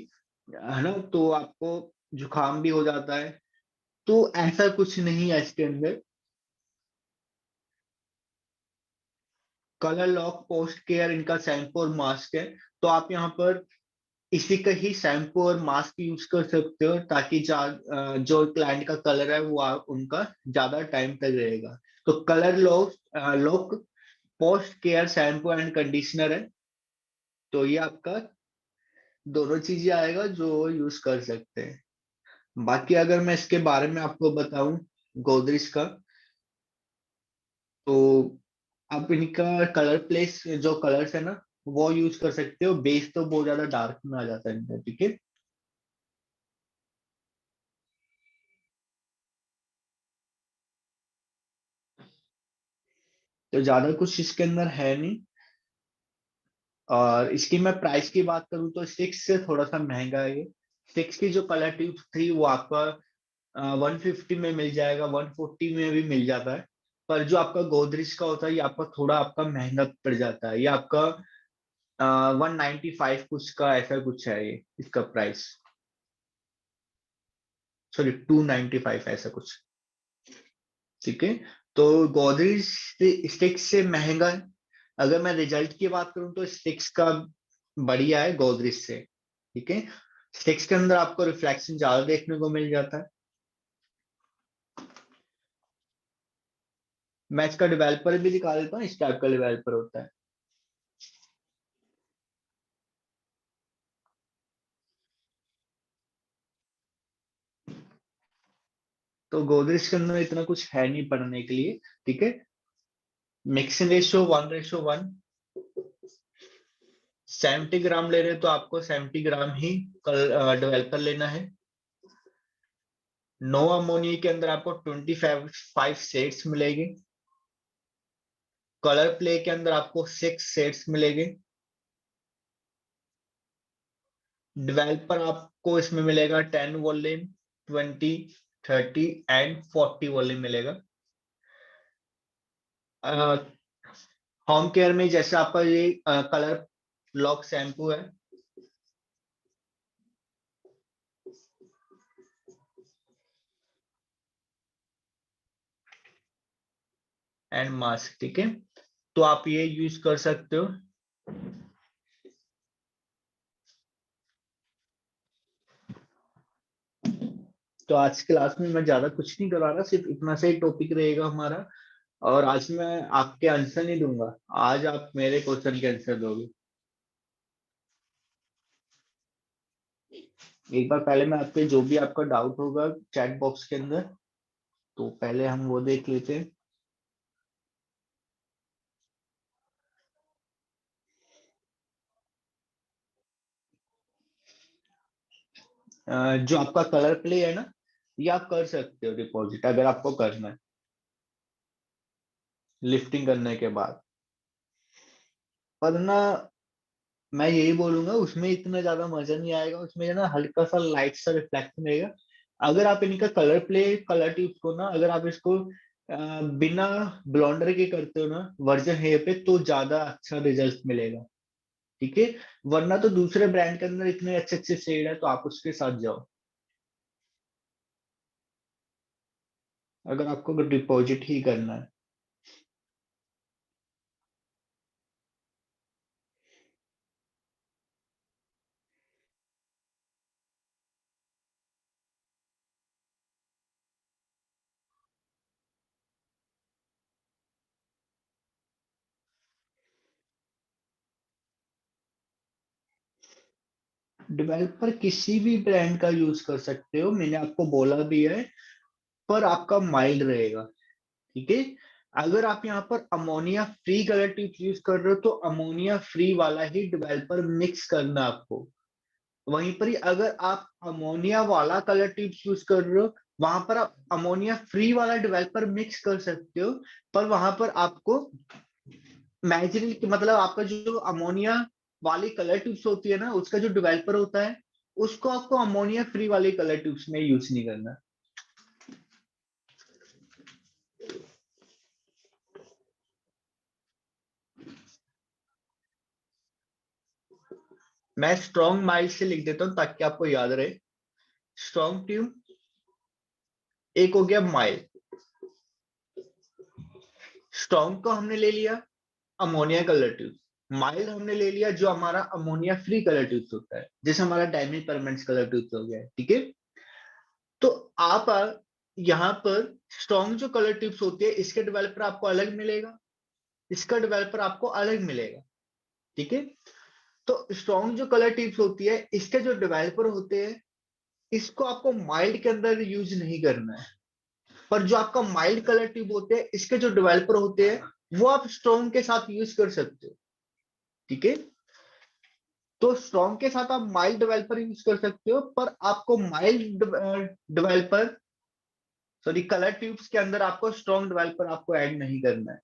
है ना, तो आपको जुकाम भी हो जाता है। तो ऐसा कुछ नहीं है इसके अंदर। कलर लॉक पोस्ट केयर इनका शैम्पू और मास्क है, तो आप यहाँ पर इसी का ही शैम्पू और मास्क यूज कर सकते हो, ताकि जो क्लाइंट का कलर है वो उनका ज्यादा टाइम तक रहेगा। तो colour lock lock post care shampoo and conditioner है, तो ये आपका दोनों चीजें आएगा जो यूज कर सकते हैं। बाकी अगर मैं इसके बारे में आपको बताऊं गोदरेज का, तो आप इनका कलर प्लेस जो कलर्स है ना, वो यूज कर सकते हो। बेस तो बहुत ज्यादा डार्क में आ जाता है इनका, ठीक है। तो ज्यादा कुछ इसके अंदर है नहीं। और इसकी मैं प्राइस की बात करूँ तो सिक्स से थोड़ा सा महंगा है ये। सिक्स की जो कलर ट्यूब थी वो आपका 150 में मिल जाएगा, 140 में भी मिल जाता है। पर जो आपका गोदरेज का होता है ये आपका थोड़ा आपका महंगा पड़ जाता है, ये आपका 195 कुछ का ऐसा कुछ है ये, इसका प्राइस। सॉरी, 295 ऐसा कुछ, ठीक है। तो गोदरेज स्टिक्स से महंगा है। अगर मैं रिजल्ट की बात करूं तो स्टिक्स का बढ़िया है गोदरेज से, ठीक है। स्टिक्स के अंदर आपको रिफ्लेक्शन ज्यादा देखने को मिल जाता है। मैं इसका डेवलपर भी दिखा देता हूँ, इस टाइप का डेवलपर होता है। तो गोदरेज के अंदर इतना कुछ है नहीं पढ़ने के लिए, ठीक है। Mixing ratio 1:1। 70 ग्राम ले रहे हो तो आपको 70 ग्राम ही डेवलपर लेना है। नो अमोनिया के अंदर आपको 25 सेट्स मिलेंगे। कलर प्ले के अंदर आपको 6 सेट्स मिलेंगे। डेवलपर आपको इसमें मिलेगा 10 वॉल्यूम, 20, 30 एंड 40 वॉल्यूम मिलेगा। होम केयर में जैसे आपका ये कलर लॉक शैम्पू है, एंड मास्क, ठीक है। तो आप ये यूज कर सकते हो। तो आज की क्लास में मैं ज्यादा कुछ नहीं करवा रहा, सिर्फ इतना से ही टॉपिक रहेगा हमारा। और आज मैं आपके आंसर नहीं दूंगा, आज आप मेरे क्वेश्चन के आंसर दोगे। एक बार पहले मैं आपके जो भी आपका डाउट होगा चैट बॉक्स के अंदर, तो पहले हम वो देख लेते हैं। जो आपका कलर प्ले है ना, ये आप कर सकते हो डिपॉजिट, अगर आपको करना है लिफ्टिंग करने के बाद। पर ना, मैं यही बोलूंगा उसमें इतना ज्यादा मजा नहीं आएगा, उसमें ना हल्का सा लाइट सा रिफ्लेक्शन रहेगा। अगर आप इनका कलर प्ले कलर ट्यूब को ना, अगर आप इसको बिना ब्लॉन्डर के करते हो ना वर्जन हेयर पे, तो ज्यादा अच्छा रिजल्ट मिलेगा, ठीक है। वरना तो दूसरे ब्रांड के अंदर इतने अच्छे अच्छे शेड है, तो आप उसके साथ जाओ अगर आपको डिपॉजिट ही करना है। डेवलपर किसी भी ब्रांड का यूज कर सकते हो, मैंने आपको बोला भी है, पर आपका माइल्ड रहेगा, ठीक है। अगर आप यहाँ पर ammonia free colour tube use कर रहे हो, तो अमोनिया फ्री वाला ही डेवलपर मिक्स करना आपको। वहीं पर ही अगर आप अमोनिया वाला कलर ट्यूब यूज कर रहे हो, वहां पर आप अमोनिया फ्री वाला डेवलपर मिक्स कर सकते हो, पर वहां पर आपको मैजिक मतलब आपका जो अमोनिया वाली कलर ट्यूब्स होती है ना, उसका जो डेवलपर होता है, उसको आपको अमोनिया फ्री वाली कलर ट्यूब्स में यूज नहीं करना। मैं स्ट्रॉन्ग माइल्ड से लिख देता हूं ताकि आपको याद रहे। स्ट्रॉन्ग ट्यूब एक हो गया, माइल्ड। स्ट्रॉन्ग को हमने ले लिया अमोनिया कलर ट्यूब। माइल्ड हमने ले लिया जो हमारा अमोनिया फ्री कलर ट्यूब होता है, जैसे हमारा डायमंड परमेंट्स कलर ट्यूब हो गया है, ठीक है। तो आप यहाँ पर स्ट्रॉन्ग जो कलर ट्यूब्स होती है, इसके डेवलपर आपको अलग मिलेगा, इसका डेवलपर आपको अलग मिलेगा, ठीक है। तो स्ट्रॉन्ग जो कलर ट्यूब्स होती है, इसके जो डेवलपर होते हैं, इसको आपको माइल्ड के अंदर यूज नहीं करना है। पर जो आपका माइल्ड कलर ट्यूब होते हैं, इसके जो डेवलपर होते हैं, वो आप स्ट्रॉन्ग के साथ यूज कर सकते हो, ठीक है। तो स्ट्रॉन्ग के साथ आप माइल्ड डेवलपर यूज कर सकते हो, पर आपको mild developer, sorry, colour tubes के अंदर आपको स्ट्रॉन्ग डेवलपर आपको ऐड नहीं करना है।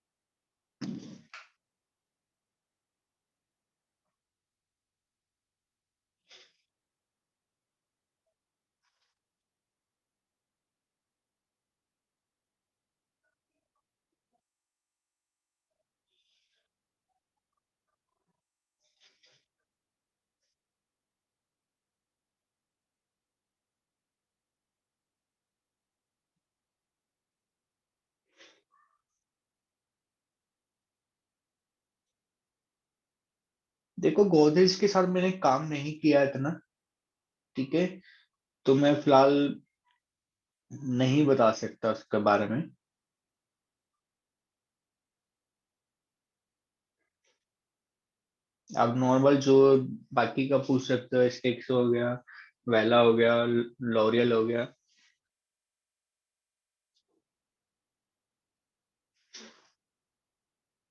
देखो, गोदरेज के साथ मैंने काम नहीं किया इतना, ठीक है, तो मैं फिलहाल नहीं बता सकता उसके बारे में। आप नॉर्मल जो बाकी का पूछ सकते हो, स्टिक्स हो गया, वेला हो गया, लॉरियल हो गया।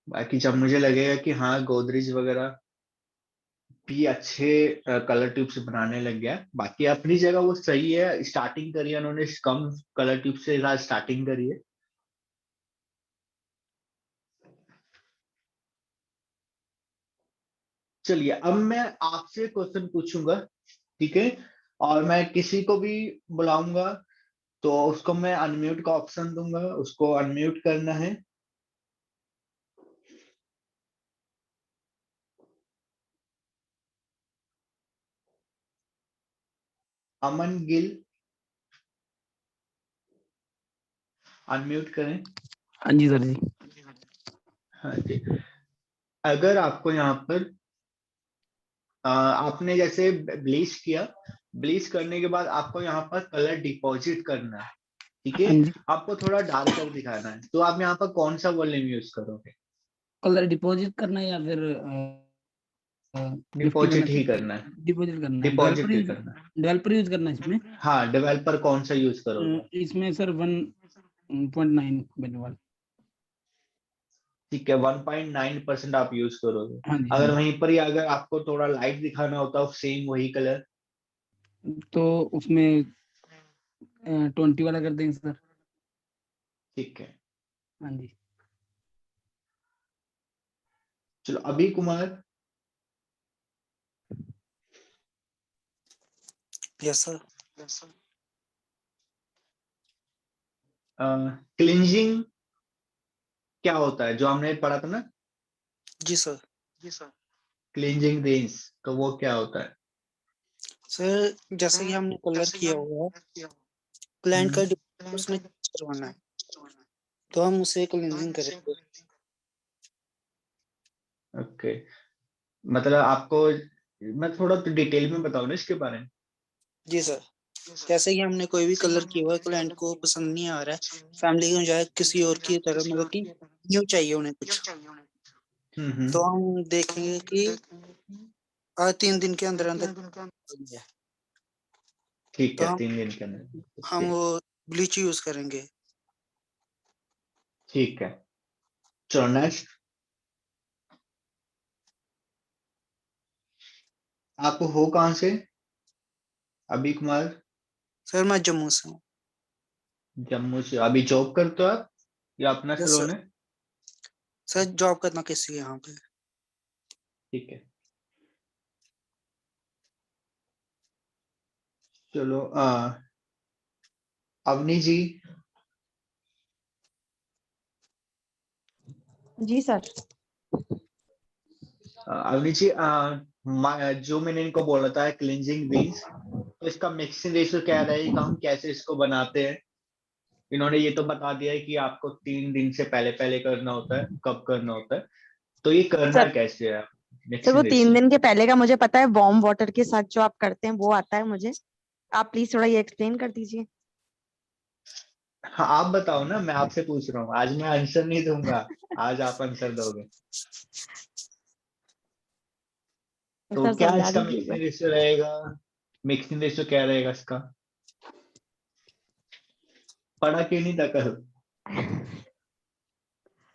बाकी जब मुझे लगेगा कि हाँ गोदरेज वगैरह भी अच्छे कलर ट्यूब से बनाने लग गया, बाकी अपनी जगह वो सही है, स्टार्टिंग करी है उन्होंने, कम कलर ट्यूब से स्टार्टिंग करी है। चलिए, अब मैं आपसे क्वेश्चन पूछूंगा, ठीक है, और मैं किसी को भी बुलाऊंगा तो उसको मैं अनम्यूट का ऑप्शन दूंगा, उसको अनम्यूट करना है। अमन गिल, अनम्यूट करें। हाँ जी सर जी। हाँ जी। अगर आपको यहाँ पर आपने जैसे ब्लीच किया, ब्लीच करने के बाद आपको यहाँ पर कलर डिपॉजिट करना है, ठीक है, हाँ जी। आपको थोड़ा डार्कर दिखाना है, तो आप यहाँ पर कौन सा वॉल्यूम यूज करोगे? कलर डिपॉजिट करना है या फिर गिफ्टिंग करना डिपॉजिट ही करना है, डिपॉजिट करना है, डिपॉजिट ही करना है। डेवलपर यूज करना है इसमें। हाँ, डेवलपर कौन सा यूज करोगे? इसमें सर 1.9 मिलीवाट। ठीक है, 1.9% आप यूज करोगे। हाँ जी हाँ अगर जी। वहीं पर ही अगर आपको थोड़ा लाइट दिखाना होता है सेम वही कलर? तो उसमें 20 वाला कर देंगे सर। ठीक है, हाँ जी। चलो अभी कुमार। Yes sir. क्लिंजिंग क्या होता है, जो हमने पढ़ा था ना, जी सर। क्लिंजिंग रेंज, तो वो क्या होता है? सर जैसे कि हमने कलर किया हुआ है, क्लाइंट का हम्म, उसने करवाना है, तो हम उसे क्लींजिंग करेंगे। ओके, मतलब आपको मैं थोड़ा तो डिटेल में बताऊं ना इसके बारे में। जी सर। जैसे कि हमने कोई भी कलर किया हुआ है, क्लाइंट को पसंद नहीं आ रहा है, फैमिली के बजाय किसी और की तरह, मतलब कि न्यू चाहिए उन्हें कुछ, तो हम देखेंगे कि 3 दिन के अंदर अंदर है, ठीक तो है, 3 दिन के अंदर, हम ओके, वो ब्लीच यूज करेंगे। ठीक है। चलो नेक्स्ट, आप हो कहाँ से? अभी कुमार, सर मैं जम्मू से हूँ। जम्मू से। अभी जॉब करते हो आप या अपना यस सैलून सर। है? सर जॉब करना किसी के यहाँ पे। ठीक है, चलो अवनी जी। जी सर। अवनी जी, जो मैंने इनको बोला था क्लिनजिंग बीन्स, तो इसका मिक्सिंग रेशियो क्या रहेगा, हम कैसे इसको बनाते हैं? इन्होंने ये तो बता दिया है कि आपको 3 दिन से पहले पहले करना होता है, कब करना होता है, तो ये करना सर कैसे है सर वो मिक्सिंग 3 दिन रेशियो? के पहले का मुझे पता है, वार्म वाटर के साथ जो आप करते हैं वो आता है मुझे। आप प्लीज थोड़ा ये एक्सप्लेन कर दीजिए। हाँ, आप बताओ ना, मैं आपसे पूछ रहा हूँ, आज मैं आंसर नहीं दूंगा, आज आप आंसर दोगे। तो सर क्या समझा इसका दीजिएगा। मिक्सिंग रेशियो रहेगा? मिक्सिंग रेशियो क्या रहेगा इसका? पढ़ा क्यों नहीं था कल?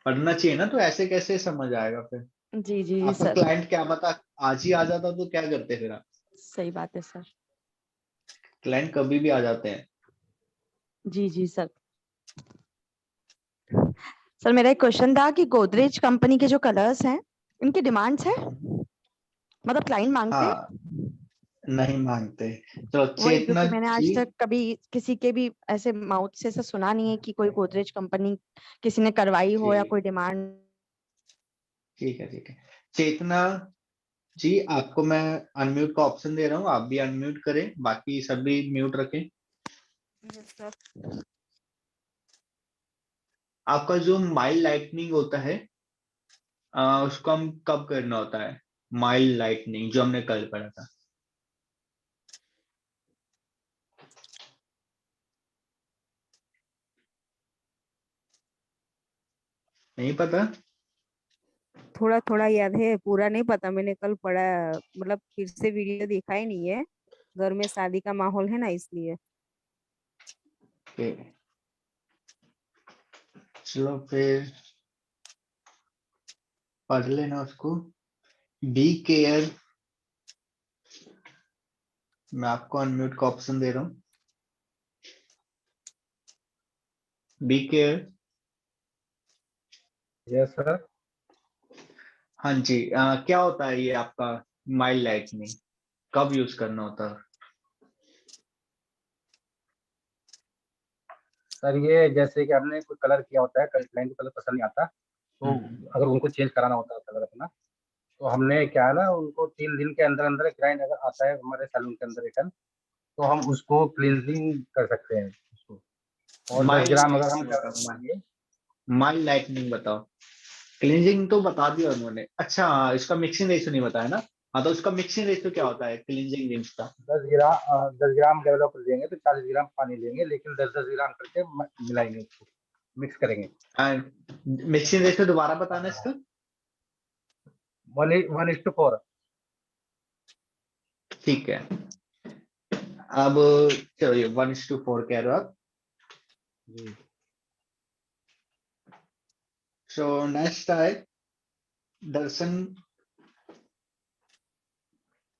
पढ़ना चाहिए ना, तो ऐसे कैसे समझ आएगा फिर? जी जी जी आपका सर। क्लाइंट क्या बता, आज ही आ जाता तो क्या करते फिर आप? सही बात है सर। क्लाइंट कभी भी आ जाते हैं। जी जी सर। सर मेरा एक क्वेश्चन था कि गोदरेज कंपनी के जो कलर्स हैं, इनकी डिमांड्स है, मतलब क्लाइंट मांगते हाँ, हैं? नहीं मांगते। तो वही, चेतना क्योंकि मैंने जी। आज तक कभी किसी के भी ऐसे माउथ से ऐसा सुना नहीं है कि कोई गोदरेज कंपनी किसी ने करवाई हो या ठीक कोई डिमांड। ठीक है, ठीक है। चेतना जी, आपको मैं अनम्यूट का ऑप्शन दे रहा हूँ, आप भी अनम्यूट करें, बाकी सभी म्यूट रखें। Yes sir. आपका जो माइल्ड लाइटनिंग होता है, उसको हम कब करना होता है? माइल्ड लाइटनिंग जो हमने कल पढ़ा था। नहीं पता? थोड़ा थोड़ा याद है, पूरा नहीं पता, मैंने कल पढ़ा, मतलब फिर से वीडियो देखा ही नहीं है। घर में शादी का माहौल है ना, इसलिए। Okay, चलो फिर पढ़ लेना उसको। बी केयर, मैं आपको अनम्यूट का ऑप्शन दे रहा हूँ। Be care. Yes sir. हाँ जी, क्या होता है ये आपका माइल्ड लाइटनिंग, कब यूज करना होता है? सर ये जैसे कि हमने कोई कलर किया होता है, क्लाइंट को कलर पसंद नहीं आता, तो अगर उनको चेंज कराना होता है कलर अपना, तो हमने क्या है ना, उनको 3 दिन के अंदर अंदर क्लाइंट अगर आता है हमारे सैलून के अंदर रिटर्न, तो हम उसको क्लींजिंग कर सकते हैं उसको। और 10 ग्राम अगर हम करेंगे। माइल्ड लाइटनिंग बताओ। क्लींजिंग तो बता दिया उन्होंने। अच्छा, इसका मिक्सिंग रेशियो नहीं बताया ना। हाँ, तो उसका मिक्सिंग रेशियो क्या होता है क्लींजिंग रिंस का? 10 ग्राम डेवलप कर देंगे तो 40 ग्राम पानी लेंगे, लेकिन 10-10 ग्राम करके मिलाएंगे उसको, मिक्स करेंगे। मिक्सिंग रेशियो दोबारा बताना इसका। 1:4। ठीक है, अब चलो ये 1:4 कह रहे हो आप। जी। सो नेक्स्ट है दर्शन।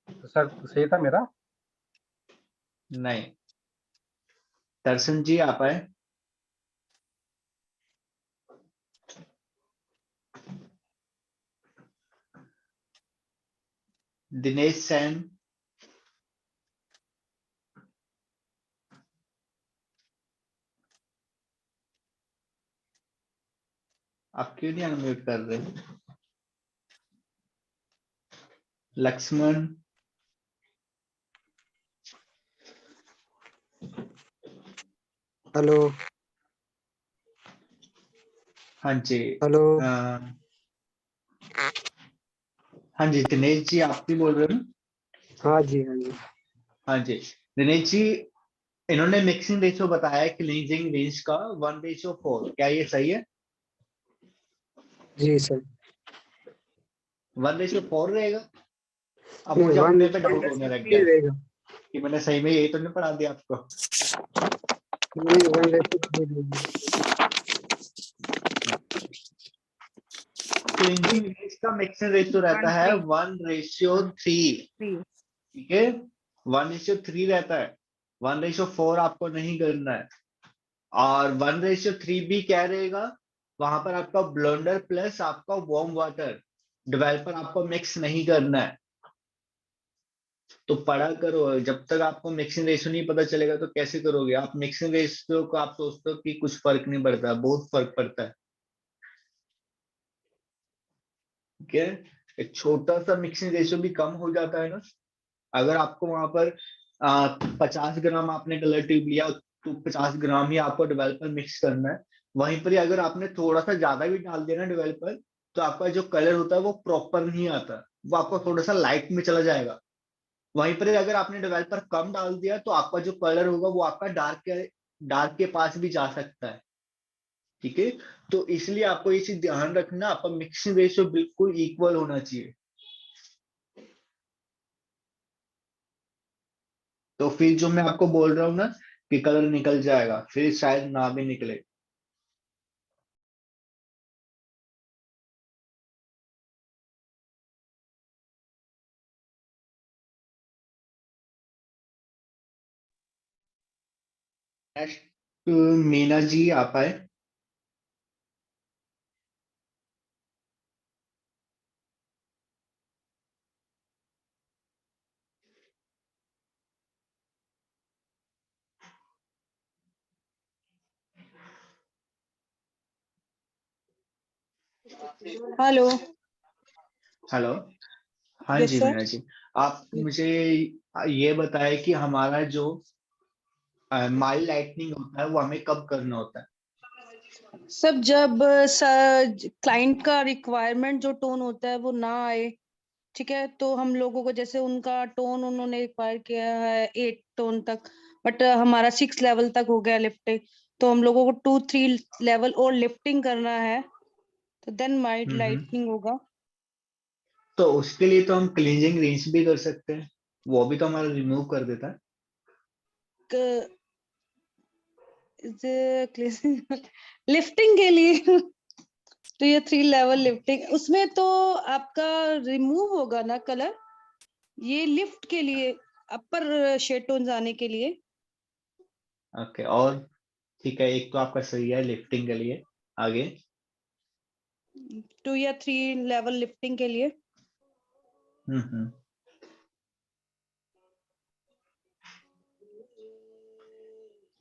तो सर सही था मेरा? नहीं, दर्शन जी आप आए। दिनेश सैन। आप क्यों नहीं अनम्यूट कर रहे? लक्ष्मण। हेलो। हाँ जी। हेलो। हाँ जी, दिनेश जी आप भी बोल रहे हो ना? हाँ जी, हाँ जी। हाँ जी, दिनेश जी, इन्होंने मिक्सिंग रेशियो बताया है क्लींजिंग रेंज का 1:4, क्या ये सही है? जी सर। 1:4 रहेगा? अब नहीं, मुझे अपने पे डाउट होने लग गया 1:3 रहेगा। कि मैंने सही में यही तो नहीं पढ़ा दिया आपको। नहीं, 1:3 रहेगा। क्लींजिंग रेंज का मिक्सिंग रेशियो रहता है 1:3। ठीक है, 1:3 रहता है, 1:4 आपको नहीं करना है। और 1:3 भी क्या रहेगा, वहां पर आपका ब्लेंडर प्लस आपका वार्म वाटर डेवलपर आपको मिक्स नहीं करना है। तो पढ़ा करो, जब तक आपको मिक्सिंग रेशियो नहीं पता चलेगा तो कैसे करोगे आप। मिक्सिंग रेशियो को आप सोचते हो कि कुछ फर्क नहीं पड़ता, बहुत फर्क पड़ता है। ठीक है, एक छोटा सा मिक्सिंग रेशियो भी कम हो जाता है ना। अगर आपको वहां पर 50 ग्राम आपने कलर ट्यूब लिया तो 50 ग्राम ही आपको डेवलपर मिक्स करना है। वहीं पर ही अगर आपने थोड़ा सा ज्यादा भी डाल दिया ना डेवलपर, तो आपका जो कलर होता है वो प्रॉपर नहीं आता, वो आपको थोड़ा सा लाइट में चला जाएगा। वहीं पर ही अगर आपने डेवलपर कम डाल दिया तो आपका जो कलर होगा वो आपका डार्क के पास भी जा सकता है। ठीक है, तो इसलिए आपको ये चीज ध्यान रखना, आपका मिक्सिंग रेशियो बिल्कुल इक्वल होना चाहिए। तो फिर जो मैं आपको बोल रहा हूँ ना कि कलर निकल जाएगा, फिर शायद ना भी निकले। नेक्स्ट मीना जी आप आए। हेलो। हेलो, हाँ यस जी सर। मीना जी, आप मुझे ये बताएं कि हमारा जो माइल्ड लाइटनिंग होता है वो हमें कब करना होता है। सब जब क्लाइंट का रिक्वायरमेंट जो टोन होता है वो ना आए, ठीक है, तो हम लोगों को जैसे उनका टोन उन्होंने रिक्वायर किया है 8 टोन तक, बट हमारा 6 लेवल तक हो गया लिफ्टिंग, तो हम लोगों को 2-3 लेवल और लिफ्टिंग करना है, तो देन माइल्ड हम्म। लाइटनिंग होगा। तो उसके लिए तो हम क्लींजिंग रिंस भी कर सकते हैं, वो भी तो हमारा रिमूव कर देता है। लिफ्टिंग के लिए तो ये 3 लेवल लिफ्टिंग, उसमें तो आपका रिमूव होगा ना कलर, ये लिफ्ट के लिए, अपर शेड टोन आने के लिए। ओके, और ठीक है, एक तो आपका सही है लिफ्टिंग के लिए, आगे 2 या 3 लेवल लिफ्टिंग के लिए। हम्म।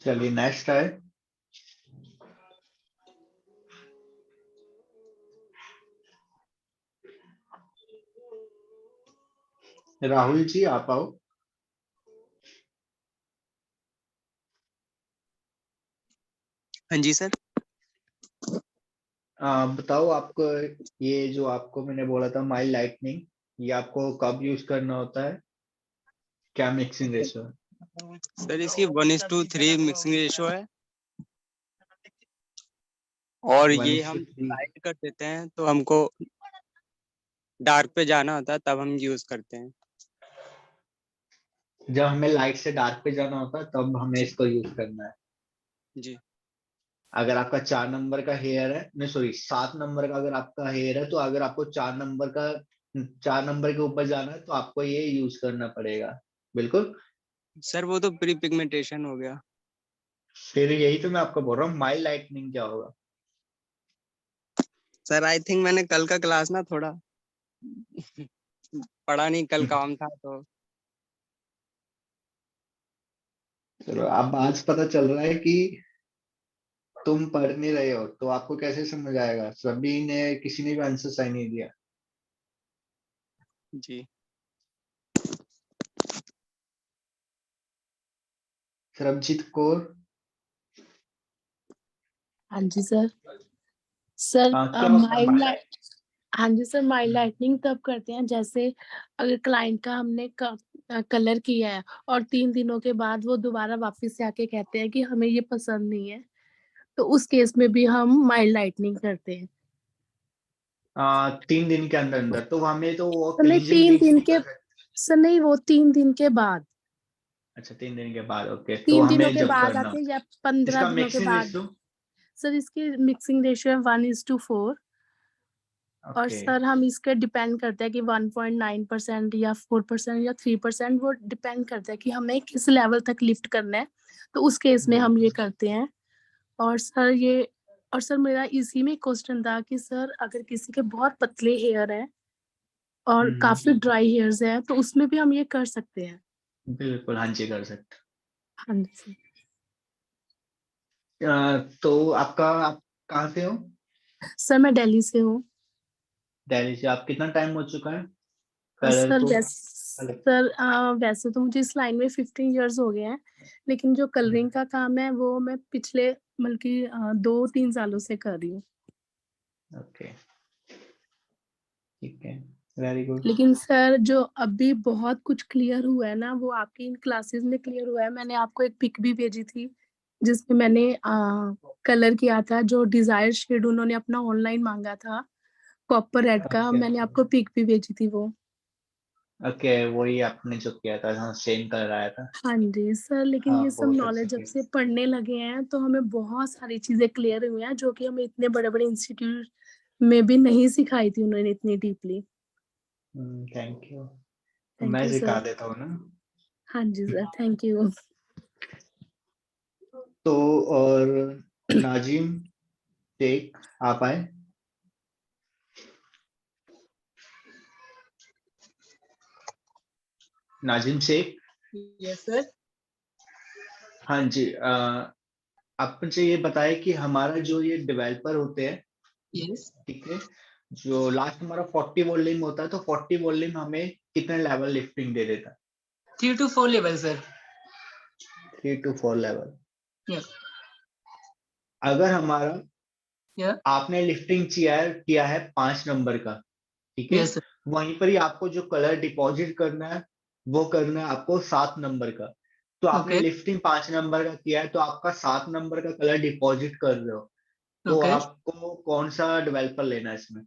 चलिए नेक्स्ट है राहुल जी, आप आओ। हाँ जी सर। बताओ आपको, ये जो आपको मैंने बोला था माइल्ड लाइटनिंग, ये आपको कब यूज करना होता है, क्या मिक्सिंग रेशियो है। सर इसकी 1:3 मिक्सिंग रेशियो है, और ये हम 1:3। लाइट कर देते हैं तो हमको डार्क पे जाना होता है तब हम यूज करते हैं। जब हमें लाइट से डार्क पे जाना होता है तब हमें इसको यूज करना है। जी। अगर आपका 4 नंबर का हेयर है, नहीं सॉरी 7 नंबर का अगर आपका हेयर है, तो अगर आपको 4 नंबर के ऊपर जाना है तो आपको ये यूज करना पड़ेगा। बिल्कुल, सर वो तो प्री पिगमेंटेशन हो गया। फिर यही तो मैं आपको बोल रहा हूँ माइल्ड लाइटनिंग क्या होगा। सर आई थिंक मैंने कल का क्लास ना थोड़ा पढ़ा नहीं, कल काम था तो। चलो, अब आज पता चल रहा है कि तुम पढ़ नहीं रहे हो, तो आपको कैसे समझ आएगा, सभी ने किसी ने भी आंसर सही नहीं दिया। जी। सरबजीत कौर। हाँ जी सर। सर क्या होता है माइल्ड माइल्ड। लाइट, हाँ जी सर, माइल्ड लाइटनिंग तब करते हैं जैसे अगर क्लाइंट का हमने कलर किया है और 3 दिनों के बाद वो दोबारा वापस से आके कहते हैं कि हमें ये पसंद नहीं है, तो उस केस में भी हम माइल्ड लाइटनिंग करते हैं। 3 दिन के अंदर अंदर तो हमें तो वो तो नहीं क्लींजिंग 3 रिंस दिन भी के, कर सकते। सर नहीं वो 3 दिन के बाद, अच्छा, 3 दिन के बाद, ओके, तो 3 दिनों हमें के जब बाद करना आते हैं या 15 इसका दिनों के मिक्सिंग बाद। रेशियो। सर इसकी मिक्सिंग रेशियो है 1:4, और ओके। सर हम इसके डिपेंड करते हैं कि 1.9% या 4% या 3%, वो डिपेंड करता है कि हमें किस लेवल तक लिफ्ट करना है, तो उस केस में हम ये करते हैं और सर मेरा इसी में क्वेश्चन था कि सर अगर किसी के बहुत पतले हेयर है और काफी ड्राई हेयर्स है तो उसमें भी हम ये कर सकते हैं? बिल्कुल, हाँ जी, कर सकते हाँ जी सर। तो आप कहाँ से हो? सर मैं दिल्ली से हूँ। दिल्ली से। आप कितना टाइम हो चुका है कलर सर को? वैसे तो मुझे इस लाइन में 15 इयर्स हो गए हैं, लेकिन जो कलरिंग का काम है वो मैं पिछले बल्कि 2-3 सालों से कर रही हूँ। ओके, ठीक है, वेरी गुड। लेकिन सर जो अभी बहुत कुछ क्लियर हुआ है ना वो आपकी इन क्लासेस में क्लियर हुआ है। मैंने आपको एक पिक भी भेजी थी जिसमें मैंने कलर किया था, जो डिजायर शेड उन्होंने अपना ऑनलाइन मांगा था कॉपर रेड का, ओके, मैंने आपको पिक भी भेजी थी वो। ओके, वही आपने जो किया था, हाँ, सेम कलर आया था। हाँ जी सर, लेकिन हाँ, ये सब बहुत अच्छा नॉलेज जब किया। से पढ़ने लगे हैं तो हमें बहुत सारी चीजें क्लियर हुई हैं जो कि हमें इतने बड़े बड़े इंस्टीट्यूट में भी नहीं सिखाई थी उन्होंने इतनी डीपली। Thank you. थैंक मैं यू सिखा सर। देता हूँ ना। हाँ जी सर, थैंक यू। तो और नाजिम शेख, आप आए। नाजिम शेख। Yes sir. हाँ जी, आप मुझे ये बताए कि हमारा जो ये डेवलपर होते हैं, यस। ठीक है, जो लास्ट हमारा 40 वॉल्यूम होता है, तो 40 वॉल्यूम हमें कितने लेवल लिफ्टिंग दे देता है? 3 to 4 level sir. 3 to 4 level. Yes. अगर हमारा या आपने लिफ्टिंग किया है 5 नंबर का, ठीक है, यस सर। वहीं पर ही आपको जो कलर डिपॉजिट करना है वो करना है आपको 7 नंबर का। तो आपने ओके लिफ्टिंग 5 नंबर का किया है, तो आपका 7 नंबर का कलर डिपॉजिट कर रहे हो, तो ओके। आपको कौन सा डेवलपर लेना है इसमें?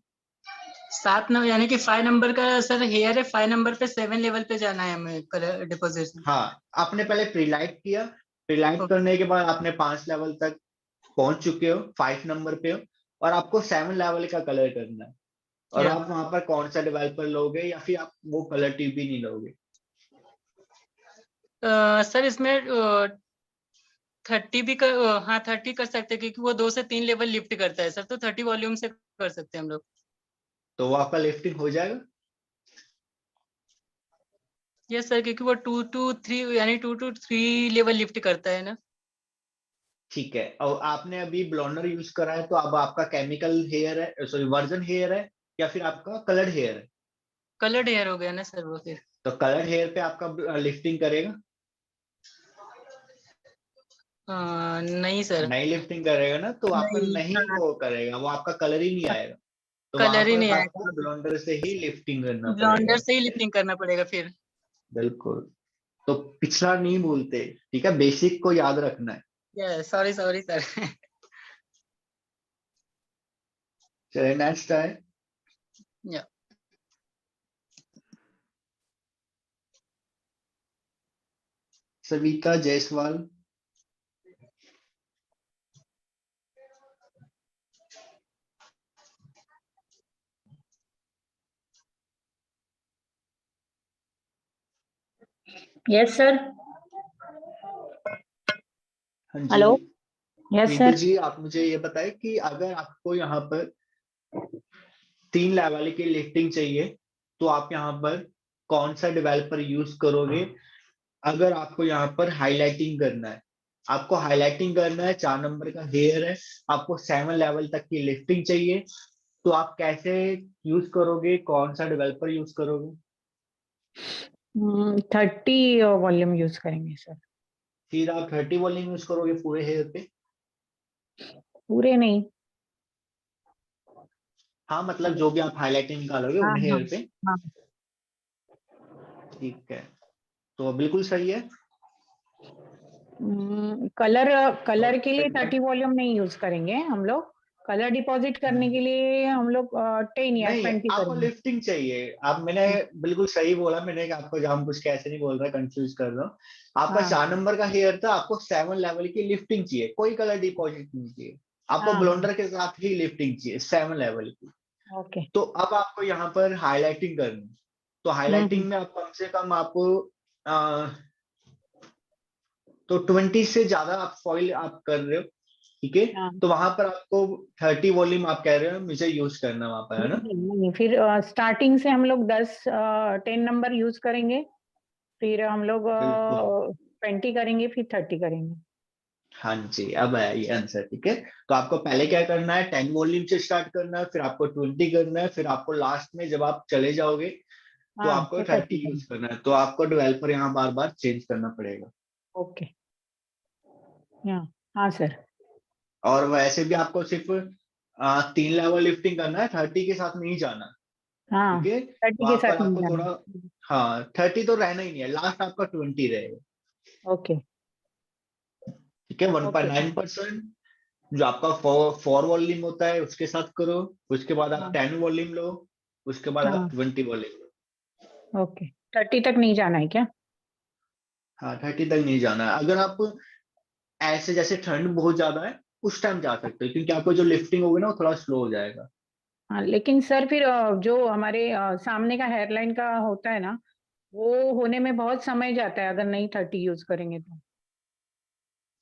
7 नंबर यानी कि 5 नंबर का सर हेयर है, 5 नंबर पे 7 लेवल पे जाना है हमें कलर डिपोजिशन। हाँ, आपने पहले प्रीलाइट किया, प्रीलाइट करने के बाद आपने 5 लेवल तक पहुंच चुके हो, 5 नंबर पे हो, और आपको 7 लेवल का कलर करना है, और या आप वहां पर कौन सा डेवलपर लोगे, या फिर आप वो कलर ट्यूब भी नहीं लोगे? सर इसमें 30 भी हाँ 30 कर सकते हैं क्योंकि वो 2 से 3 लेवल लिफ्ट करता है सर, तो 30 वॉल्यूम से कर सकते हैं हम लोग। तो वो आपका लिफ्टिंग हो जाएगा। यस सर, क्योंकि वो 2 to 3 यानी 2 to 3 लेवल लिफ्ट करता है ना। ठीक है, और आपने अभी ब्लोंडर यूज करा है, तो अब आपका केमिकल हेयर है, सॉरी वर्जन हेयर है, या फिर आपका कलर्ड हेयर है? कलर्ड हेयर हो गया ना सर वो फिर। तो कलर्ड हेयर पे आपका लिफ्टिंग करेगा? नहीं सर। नहीं लिफ्टिंग करेगा ना, तो आपका नहीं, नहीं वो करेगा, वो आपका कलर ही नहीं आएगा, तो वहां कलर ही पर नहीं आपको आएगा, ब्लोंडर से ही लिफ्टिंग करना ब्लॉन्डर पड़ेगा। से ही लिफ्टिंग करना पड़ेगा फिर। बिल्कुल। तो पिछला नहीं भूलते, ठीक है, बेसिक को याद रखना है। Yes, sorry sorry sir. चलिए नेक्स्ट है या सविता जायसवाल। Yes sir. हाँ जी, हेलो। Yes Twinkle sir. जी, आप मुझे ये बताएं कि अगर आपको यहाँ पर 3 लेवल की लिफ्टिंग चाहिए, तो आप यहाँ पर कौन सा डेवलपर यूज करोगे? अगर आपको यहाँ पर हाईलाइटिंग करना है, आपको हाईलाइटिंग करना है, 4 नंबर का हेयर है, आपको 7 लेवल तक की लिफ्टिंग चाहिए, तो आप कैसे यूज करोगे, कौन सा डेवलपर यूज करोगे? 30 वॉल्यूम यूज करेंगे सर। फिर आप 30 वॉल्यूम यूज करोगे पूरे हेयर पे? पूरे नहीं। हाँ, मतलब जो भी आप हाईलाइटिंग निकालोगे हाँ उन हाँ हेयर पे। हाँ। ठीक है, तो बिल्कुल सही है। कलर तो कलर के लिए फिर 30 वॉल्यूम नहीं यूज करेंगे हम लोग। कलर डिपॉजिट करने के लिए हम लोग 10 या नहीं, 20 आपको करेंगे। लिफ्टिंग चाहिए। आप मैंने बिल्कुल सही बोला, मैंने आपको जानबूझ के ऐसे नहीं बोल रहा, कंफ्यूज कर रहा हूँ। आपका हाँ 4 नंबर का हेयर था, आपको 7 लेवल की लिफ्टिंग चाहिए, कोई कलर डिपॉजिट नहीं चाहिए, आपको हाँ हाँ। ब्लोंडर के साथ ही लिफ्टिंग चाहिए 7 लेवल की। ओके। तो अब आपको यहाँ पर हाईलाइटिंग करनी है, तो हाईलाइटिंग में आप कम से कम आपको तो 20 से ज्यादा आप फॉइल आप कर रहे हो, ठीक है, हाँ। तो वहां पर आपको 30 वॉल्यूम आप कह रहे हो मुझे यूज करना वहां पर, है ना? नहीं, फिर स्टार्टिंग से हम लोग 10 नंबर यूज करेंगे, फिर हम लोग बिल्कुल 20 करेंगे, फिर 30 करेंगे। हाँ जी, अब आया ये आंसर। ठीक है, तो आपको पहले क्या करना है, 10 वॉल्यूम से स्टार्ट करना है, फिर आपको 20 करना है, फिर आपको लास्ट में जब आप चले जाओगे तो हाँ, आपको तो 30 30 यूज करेंगे। करना है, तो आपको डेवलपर यहाँ बार बार चेंज करना पड़ेगा। ओके। हाँ सर। और वैसे भी आपको सिर्फ 3 लेवल लिफ्टिंग करना है, 30 के साथ नहीं जाना। हाँ, ठीक है, 30 के वहां पर साथ नहीं आपको थोड़ा, जाना। हाँ 30 तो रहना ही नहीं है, लास्ट आपका 20 रहेगा। ओके। ठीक है, ओके। 1.9% जो आपका 4 वॉल्यूम होता है उसके साथ करो, उसके बाद आप हाँ 10 वॉल्यूम लो, उसके बाद आप हाँ, 20 वॉल्यूम लो। ओके। 30 तक नहीं जाना है क्या? हाँ 30 तक नहीं जाना है। अगर आप ऐसे जैसे ठंड बहुत ज्यादा है उस टाइम जा सकते हो, क्योंकि आपको जो लिफ्टिंग होगी ना वो थोड़ा स्लो हो जाएगा। हाँ, लेकिन सर फिर जो हमारे सामने का हेयरलाइन का होता है ना, वो होने में बहुत समय जाता है अगर नहीं 30 यूज करेंगे तो।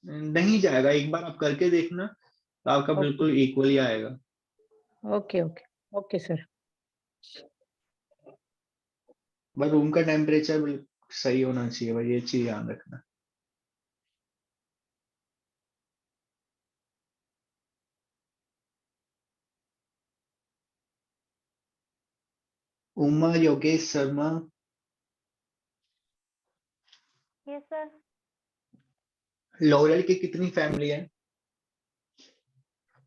नहीं जाएगा, एक बार आप करके देखना तो आपका ओके बिल्कुल इक्वली आएगा। Okay okay okay sir. बस रूम का टेम्परेचर सही होना चाहिए, भाई ये चीज ध्यान रखना। Uma Yogesh Sharma, yes sir. L'Oréal की कितनी फैमिली है?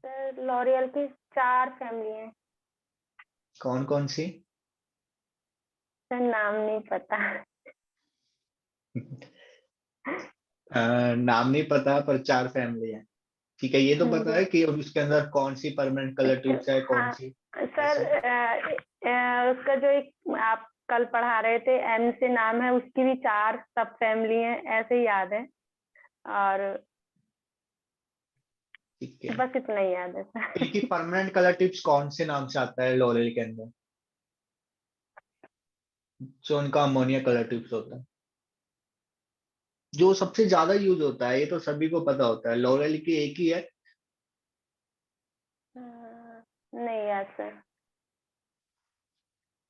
सर लॉरियल की 4 फैमिली हैं। कौन कौन सी? सर नाम नहीं पता। नाम नहीं पता पर 4 फैमिली है। ठीक है, ये तो पता है कि उसके अंदर कौन सी परमानेंट कलर ट्यूब्स है, कौन हाँ सी सर, ऐसे? उसका जो एक आप कल पढ़ा रहे थे एम से नाम है, उसकी भी 4 सब फैमिली हैं, ऐसे ही याद है। और ठीक है, बस इतना ही याद है सर। की परमानेंट कलर टिप्स कौन से नाम से आता है लॉरियल के अंदर, जो उनका अमोनिया कलर टिप्स होता है, जो सबसे ज्यादा यूज होता है, ये तो सभी को पता होता है, लॉरियल की एक ही है। नहीं याद सर।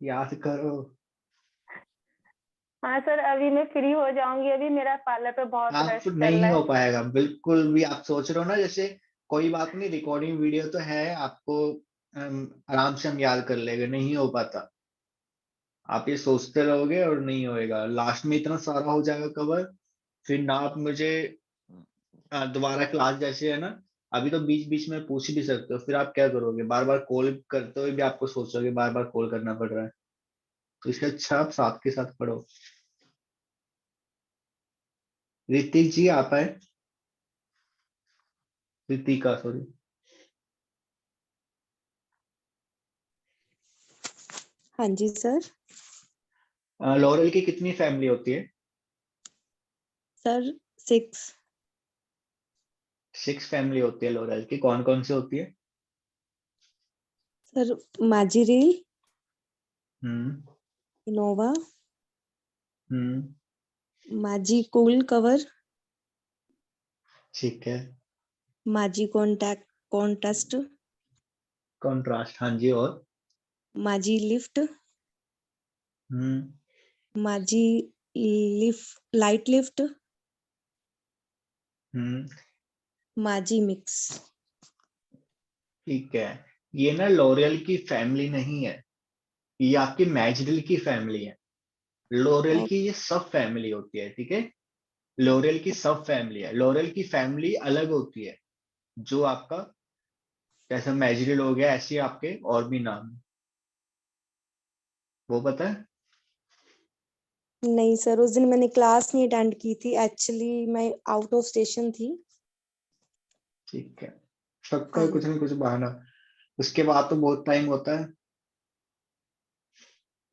याद करो। हाँ सर, अभी मैं फ्री हो जाऊंगी, अभी मेरा पार्लर पे बहुत आप रश चल नहीं रहा हो है। पाएगा बिल्कुल भी, आप सोच रहे हो ना जैसे कोई बात नहीं, रिकॉर्डिंग वीडियो तो है आपको, आराम से हम याद कर लेंगे, नहीं हो पाता। आप ये सोचते रहोगे और नहीं होएगा, लास्ट में इतना सारा हो जाएगा कवर, फिर ना आप मुझे दोबारा क्लास जैसे है ना, अभी तो बीच बीच में पूछ भी सकते हो, फिर आप क्या करोगे, बार बार कॉल करते हुए भी आपको सोचोगे बार बार कॉल करना पड़ रहा है, तो इससे अच्छा आप साथ के साथ पढ़ो। ऋतिक जी आप आए, ऋतिका सॉरी। हाँ जी सर। लॉरेल की कितनी फैमिली होती है? सर 6। 6 फैमिली होती है लॉरेल की, कौन कौन सी होती है? सर माजिरी, हम्म इनोवा, हम्म माजी कूल कवर, ठीक है, माजी कॉन्टैक्ट कॉन्टेस्ट, कॉन्ट्रास्ट हाँ जी, और माजी लिफ्ट, माजी लाइट लिफ्ट, हम्म माजी मिक्स। ठीक है, ये ना लॉरियल की फैमिली नहीं है, ये आपकी मैजरिल की फैमिली है। लॉरियल की ये सब फैमिली होती है, ठीक है, लॉरियल की सब फैमिली है, लॉरियल की फैमिली अलग होती है, जो आपका जैसे मैजरिल हो गया, ऐसे आपके और भी नाम है, वो पता है? नहीं सर, उस दिन मैंने क्लास नहीं अटेंड की थी, एक्चुअली मैं आउट ऑफ स्टेशन थी। ठीक है, सबका हाँ कुछ ना कुछ बहाना, उसके बाद तो बहुत टाइम होता है।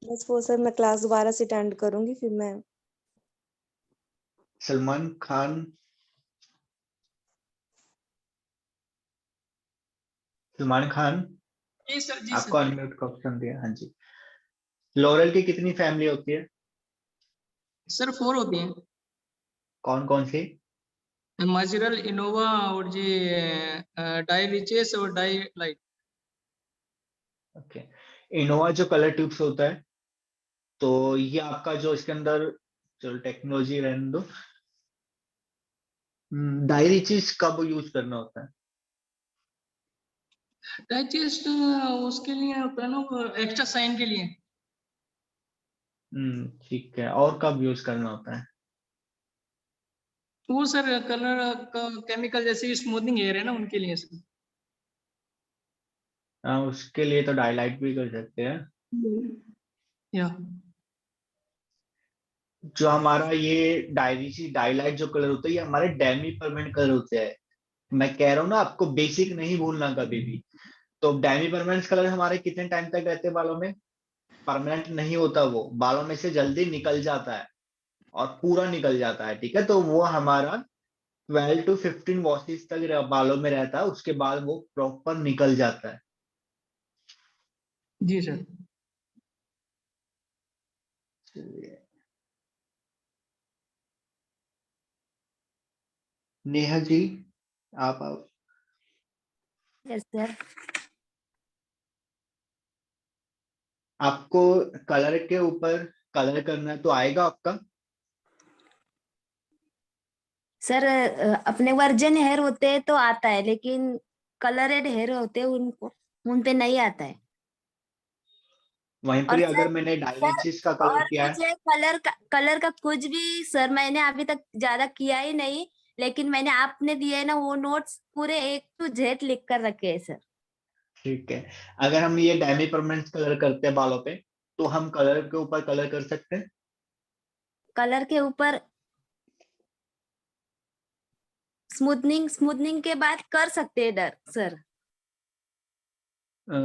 बस वो सर, मैं क्लास दोबारा से अटेंड करूंगी फिर मैं। सलमान खान, सलमान खान, जी सर, जी आपको सर। अनम्यूट का ऑप्शन दिया, हाँ जी। लॉरेल की कितनी फैमिली होती है? सर 4 होती हैं। कौन कौन सी? माजिरल, इनोवा और जी डाई रिचेस और डाई लाइट। ओके, इनोवा जो कलर ट्यूब्स होता है, तो ये आपका जो इसके अंदर, चलो टेक्नोलॉजी रहने दो, डायरी चीज कब यूज करना होता है? डाइजेस्ट उसके लिए होता है ना, एक्स्ट्रा साइन के लिए। ठीक है, और कब यूज करना होता है? वो सर कलर केमिकल जैसे स्मूथनिंग हेयर है ना, उनके लिए सर। उसके लिए तो डाईलाइट भी कर सकते हैं। या जो हमारा ये डाईलाइट जो कलर होता है, ये हमारे डेमी परमानेंट कलर होते हैं। मैं कह रहा हूँ ना, आपको बेसिक नहीं भूलना कभी भी। तो डेमी परमानेंट कलर हमारे कितने टाइम तक रहते हैं बालों में? परमानेंट नहीं होता, वो बालों में से जल्दी निकल जाता है और पूरा निकल जाता है, ठीक है। तो वो हमारा 12 to 15 वॉशेस तक बालों में रहता है, उसके बाद वो प्रॉपर निकल जाता है। जी सर। नेहा जी, आप यस सर। आपको कलर के ऊपर कलर करना है तो आएगा आपका? सर अपने वर्जन हेयर होते हैं तो आता है, लेकिन कलरेड हेयर होते हैं उनको, उन पे नहीं आता है। वहीं और पर सर अगर मैंने सर डायरेक्ट का कलर और किया है, मुझे कलर का कुछ भी सर मैंने अभी तक ज्यादा किया ही नहीं, लेकिन मैंने आपने दिए ना वो नोट्स पूरे A to Z लिख कर रखे हैं सर। ठीक है। अगर हम ये डेमी परमानेंट कलर करते हैं बालों पे, तो हम कलर के ऊपर कलर कर सकते हैं? कलर के ऊपर स्मूथनिंग के बाद कर सकते हैं सर।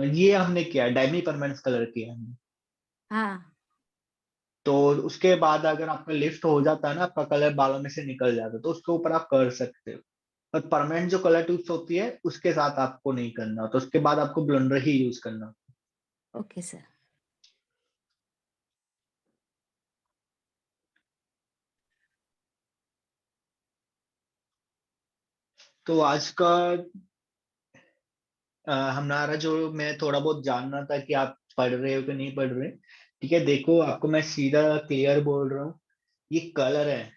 ये हमने किया, डेमी परमानेंट कलर किया हमने। हाँ तो उसके बाद अगर आपका लिफ्ट हो जाता है ना, आपका कलर बालों में से निकल जाता है, तो उसके ऊपर आप कर सकते हो। पर परमानेंट जो कलर ट्यूब्स होती है, उसके साथ आपको नहीं करना, तो उसके बाद आपको ब्लेंडर ही यूज करना। Okay sir. तो आज का हमारा जो, मैं थोड़ा बहुत जानना था कि आप पढ़ रहे हो कि नहीं पढ़ रहे। ठीक है, देखो आपको मैं सीधा क्लियर बोल रहा हूँ, ये कलर है,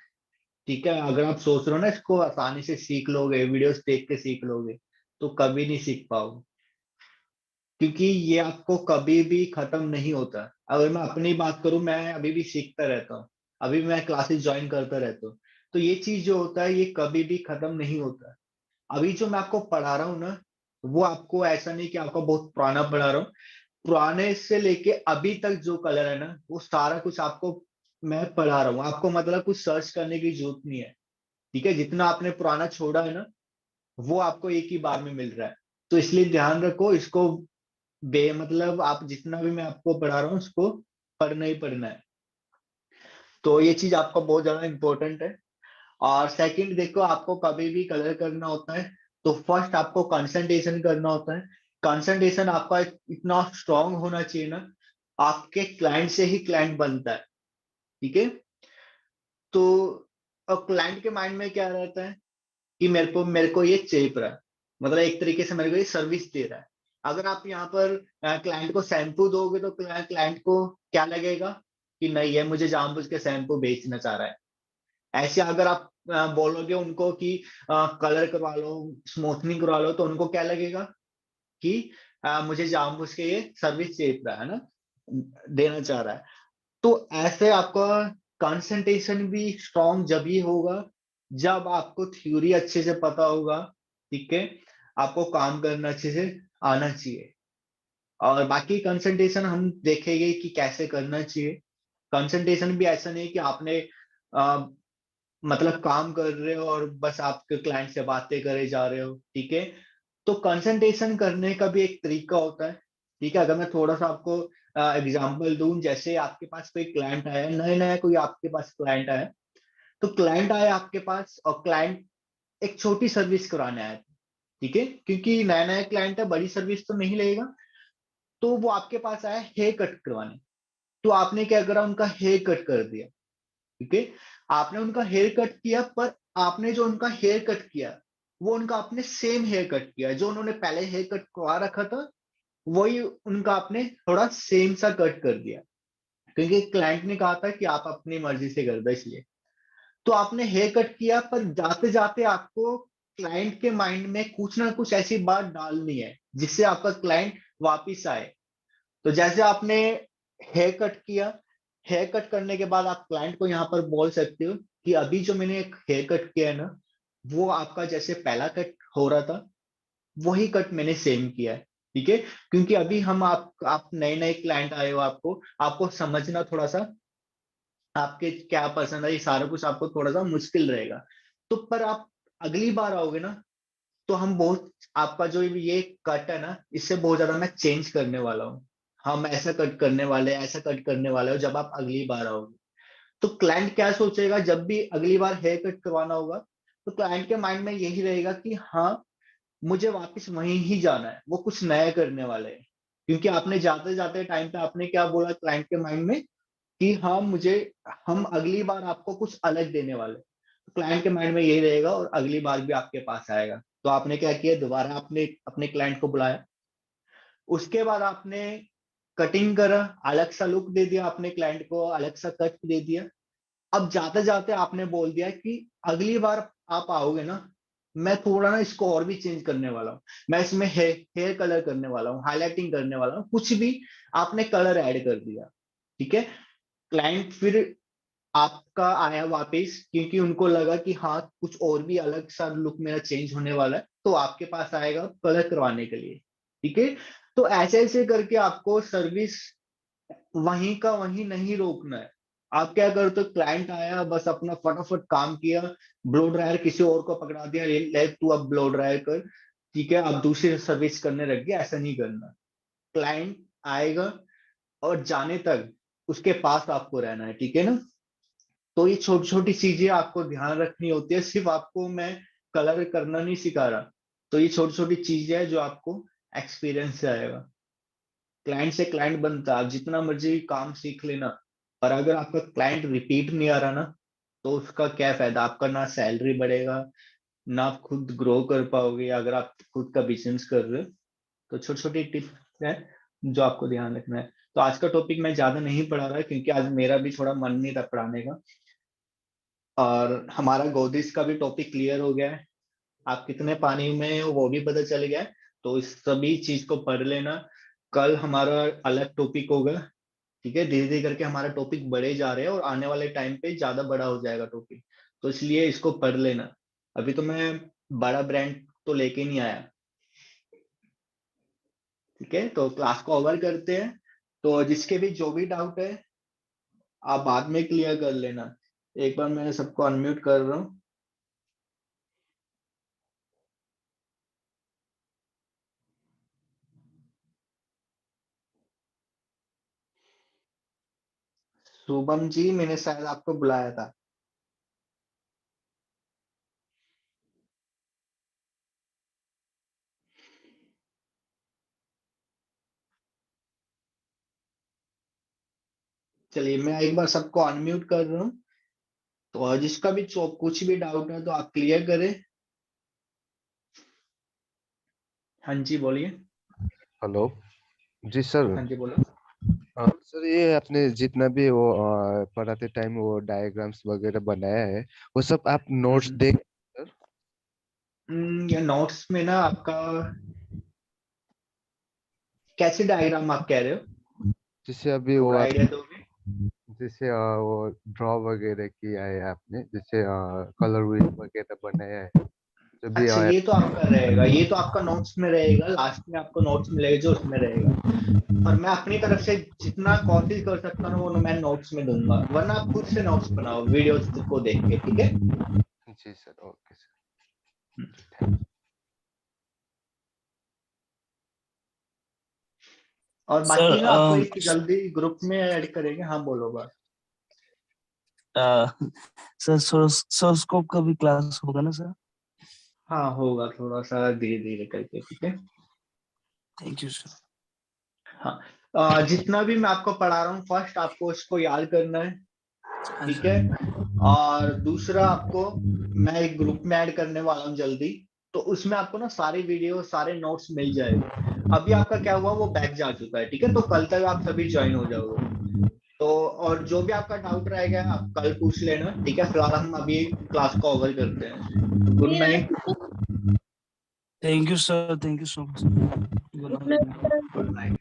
ठीक है। अगर आप सोच रहे हो ना इसको आसानी से सीख लोगे, वीडियोस देख के सीख लोगे, तो कभी नहीं सीख पाओगे, क्योंकि ये आपको कभी भी खत्म नहीं होता। अगर मैं अपनी बात करूं, मैं अभी भी सीखता रहता हूँ, अभी भी मैं क्लासेस ज्वाइन करता रहता हूँ। तो ये चीज जो होता है, ये कभी भी खत्म नहीं होता। अभी जो मैं आपको पढ़ा रहा हूँ ना, वो आपको ऐसा नहीं कि आपको बहुत पुराना पढ़ा रहा हूँ। पुराने से लेके अभी तक जो कलर है ना, वो सारा कुछ आपको मैं पढ़ा रहा हूँ। आपको मतलब कुछ सर्च करने की जरूरत नहीं है, ठीक है। जितना आपने पुराना छोड़ा है ना, वो आपको एक ही बार में मिल रहा है। तो इसलिए ध्यान रखो इसको, मतलब आप जितना भी मैं आपको पढ़ा रहा हूँ, उसको पढ़ना ही पढ़ना है। तो ये चीज आपको बहुत ज्यादा इंपॉर्टेंट है। और सेकंड, देखो आपको कभी भी कलर करना होता है, तो फर्स्ट आपको कंसंट्रेशन करना होता है। कंसंट्रेशन आपका इतना स्ट्रांग होना चाहिए ना, आपके क्लाइंट से ही क्लाइंट बनता है, ठीक है। तो अब क्लाइंट के माइंड में क्या रहता है कि मेरे को ये चेप रहा है, मतलब एक तरीके से मेरे को ये सर्विस दे रहा है। अगर आप यहाँ पर क्लाइंट को शैम्पू दोगे, तो क्लाइंट को क्या लगेगा कि नहीं, ये मुझे जानबूझ के शैम्पू बेचना चाह रहा है। ऐसे अगर आप बोलोगे उनको कि कलर करवा लो, स्मूथनिंग करवा लो, तो उनको क्या लगेगा कि मुझे जानबूझ के ये सर्विस दे रहा है ना, देना चाह रहा है। तो ऐसे आपका कंसंट्रेशन भी स्ट्रांग जब ही होगा, जब आपको थ्योरी अच्छे से पता होगा, ठीक है। आपको काम करना अच्छे से आना चाहिए। और बाकी कंसंट्रेशन हम देखेंगे कि कैसे करना चाहिए। कंसंट्रेशन भी ऐसा नहीं कि आपने मतलब काम कर रहे हो और बस आपके क्लाइंट से बातें करे जा रहे हो, ठीक है। तो कंसंट्रेशन करने का भी एक तरीका होता है, ठीक है। अगर मैं थोड़ा सा आपको एग्जांपल दूं, जैसे आपके पास कोई क्लाइंट आया, नया नया कोई आपके पास क्लाइंट आया, तो क्लाइंट आया आपके पास और क्लाइंट एक छोटी सर्विस कराने आया, ठीक है, क्योंकि नया नया क्लाइंट है, बड़ी सर्विस तो नहीं लेगा। तो वो आपके पास आया हेयर कट करवाने, तो आपने क्या करा, उनका हेयर कट कर दिया, ठीक है। आपने उनका हेयर कट किया, पर आपने जो उनका हेयर कट किया वो उनका आपने सेम हेयर कट किया, जो उन्होंने पहले हेयर कट करवा रखा था वही उनका आपने थोड़ा सेम सा कट कर दिया, क्योंकि क्लाइंट ने कहा था कि आप अपनी मर्जी से कर दो, इसलिए। तो आपने हेयर कट किया, पर जाते जाते आपको क्लाइंट के माइंड में कुछ ना कुछ ऐसी बात डालनी है जिससे आपका क्लाइंट वापिस आए। तो जैसे आपने हेयर कट किया, हेयर कट करने के बाद आप क्लाइंट को यहाँ पर बोल सकते हो कि अभी जो मैंने एक हेयर कट किया है ना, वो आपका जैसे पहला कट हो रहा था वही कट मैंने सेम किया है, ठीक है। क्योंकि अभी हम आप नए नए क्लाइंट आए हो, आपको समझना थोड़ा सा आपके क्या पसंद है, ये सारा कुछ आपको थोड़ा सा मुश्किल रहेगा। तो पर आप अगली बार आओगे ना, तो हम बहुत आपका जो ये कट है ना, इससे बहुत ज्यादा मैं चेंज करने वाला हूँ। हम ऐसा कट करने वाले हैं, ऐसा कट करने वाले हो जब आप अगली बार आओगे। तो क्लाइंट क्या सोचेगा, जब भी अगली बार हेयर कट करवाना होगा तो क्लाइंट के माइंड में यही रहेगा कि हाँ, मुझे वापस वहीं ही जाना है, वो कुछ नया करने वाले हैं। क्योंकि आपने जाते जाते टाइम पे आपने क्या बोला क्लाइंट के माइंड में कि हाँ, हम अगली बार आपको कुछ अलग देने वाले। क्लाइंट के माइंड में यही रहेगा और अगली बार भी आपके पास आएगा। तो आपने क्या किया, दोबारा आपने अपने क्लाइंट को बुलाया, उसके बाद आपने कटिंग करा, अलग सा लुक दे दिया, अपने क्लाइंट को अलग सा कट दे दिया। अब जाते जाते आपने बोल दिया कि अगली बार आप आओगे ना, मैं थोड़ा ना इसको और भी चेंज करने वाला हूँ, मैं इसमें हेयर कलर करने वाला हूँ, हाईलाइटिंग करने वाला हूँ, कुछ भी आपने कलर ऐड कर दिया, ठीक है। क्लाइंट फिर आपका आया वापस, क्योंकि उनको लगा कि हाँ, कुछ और भी अलग सा लुक मेरा चेंज होने वाला है, तो आपके पास आएगा कलर करवाने के लिए, ठीक है। तो ऐसे ऐसे करके आपको सर्विस वहीं का वहीं नहीं रोकना है। आप क्या करते हो, क्लाइंट आया, बस अपना फटाफट काम किया, ब्लो ड्रायर किसी और को पकड़ा दिया, ले तू अब ब्लो ड्रायर कर, ठीक है, अब दूसरी सर्विस करने लग गया। ऐसा नहीं करना। क्लाइंट आएगा और जाने तक उसके पास आपको रहना है, ठीक है ना। तो ये छोटी छोटी चीजें आपको ध्यान रखनी होती है। सिर्फ आपको मैं कलर करना नहीं सिखा रहा, तो ये छोटी छोटी चीजें हैं जो आपको एक्सपीरियंस से आएगा। क्लाइंट से क्लाइंट बनता है, आप जितना मर्जी काम सीख लेना, पर अगर आपका क्लाइंट रिपीट नहीं आ रहा ना, तो उसका क्या फायदा। आपका ना सैलरी बढ़ेगा, ना आप खुद ग्रो कर पाओगे अगर आप खुद का बिजनेस कर रहे हो। तो छोटी छोटी टिप्स है जो आपको ध्यान रखना है। तो आज का टॉपिक मैं ज्यादा नहीं पढ़ा रहा, क्योंकि आज मेरा भी थोड़ा मन नहीं था पढ़ाने का, और हमारा गोदरेज का भी टॉपिक क्लियर हो गया है। आप कितने पानी में हो वो भी पता चल गया है। तो इस सभी चीज को पढ़ लेना। कल हमारा अलग टॉपिक होगा, ठीक है। धीरे धीरे करके हमारा टॉपिक बढ़े जा रहे हैं और आने वाले टाइम पे ज्यादा बड़ा हो जाएगा टॉपिक, तो इसलिए इसको पढ़ लेना। अभी तो मैं बड़ा ब्रांड तो लेके नहीं आया, ठीक है। तो क्लास को ओवर करते हैं। तो जिसके भी जो भी डाउट है आप बाद में क्लियर कर लेना। एक बार मैं सबको अनम्यूट कर रहा हूँ। शुभम जी, मैंने शायद आपको बुलाया था। चलिए, मैं एक बार सबको अनम्यूट कर रहा हूँ। तो जिसका भी कुछ भी डाउट है तो आप क्लियर करें। हाँ जी, बोलिए। हेलो जी सर। हाँ जी, बोलो। सर, ये आपने जितना भी वो पढ़ाते टाइम वो डायग्राम्स वगैरह बनाया है, वो सब आप नोट्स देख सर? ये नोट्स में ना आपका कैसे डायग्राम आप कह रहे हो, जैसे अभी वो थोड़ा आइडिया दोगे? जैसे वो ड्रॉ वगैरह किया है आपने, जैसे कलर व्हील वगैरह बनाया है, जो भी अच्छा, ये तो आपका रहेगा, ये तो आपका नोट्स में रहेगा, लास्ट में आपको नोट्स मिलेगा जो उसमें रहेगा। और मैं अपनी तरफ से जितना कोशिश कर सकता हूँ वो मैं नोट्स में दूंगा, वरना आप खुद से नोट्स बनाओ वीडियोस को देख के, ठीक है। जी सर, ओके सर। और सर बाकी ना आपको एक जल्दी ग्रुप में ऐड करेंगे। हाँ, बोलो बात। सर सोस्कोप का भी क्लास होगा ना सर? हाँ, होगा, थोड़ा सा धीरे धीरे करके, ठीक है। Thank you sir. हाँ, जितना भी मैं आपको पढ़ा रहा हूँ फर्स्ट आपको इसको याद करना है, ठीक है। और दूसरा आपको मैं एक ग्रुप में ऐड करने वाला हूँ जल्दी, तो उसमें आपको ना सारे वीडियो सारे नोट्स मिल जाएंगे। अभी आपका क्या हुआ, वो बैच जा चुका है, ठीक है, तो कल तक आप सभी ज्वाइन हो जाओगे। तो और जो भी आपका डाउट रहेगा आप कल पूछ लेना, ठीक है। फिलहाल हम अभी क्लास को ओवर करते हैं। Good night. Thank you sir, thank you so much. Good night.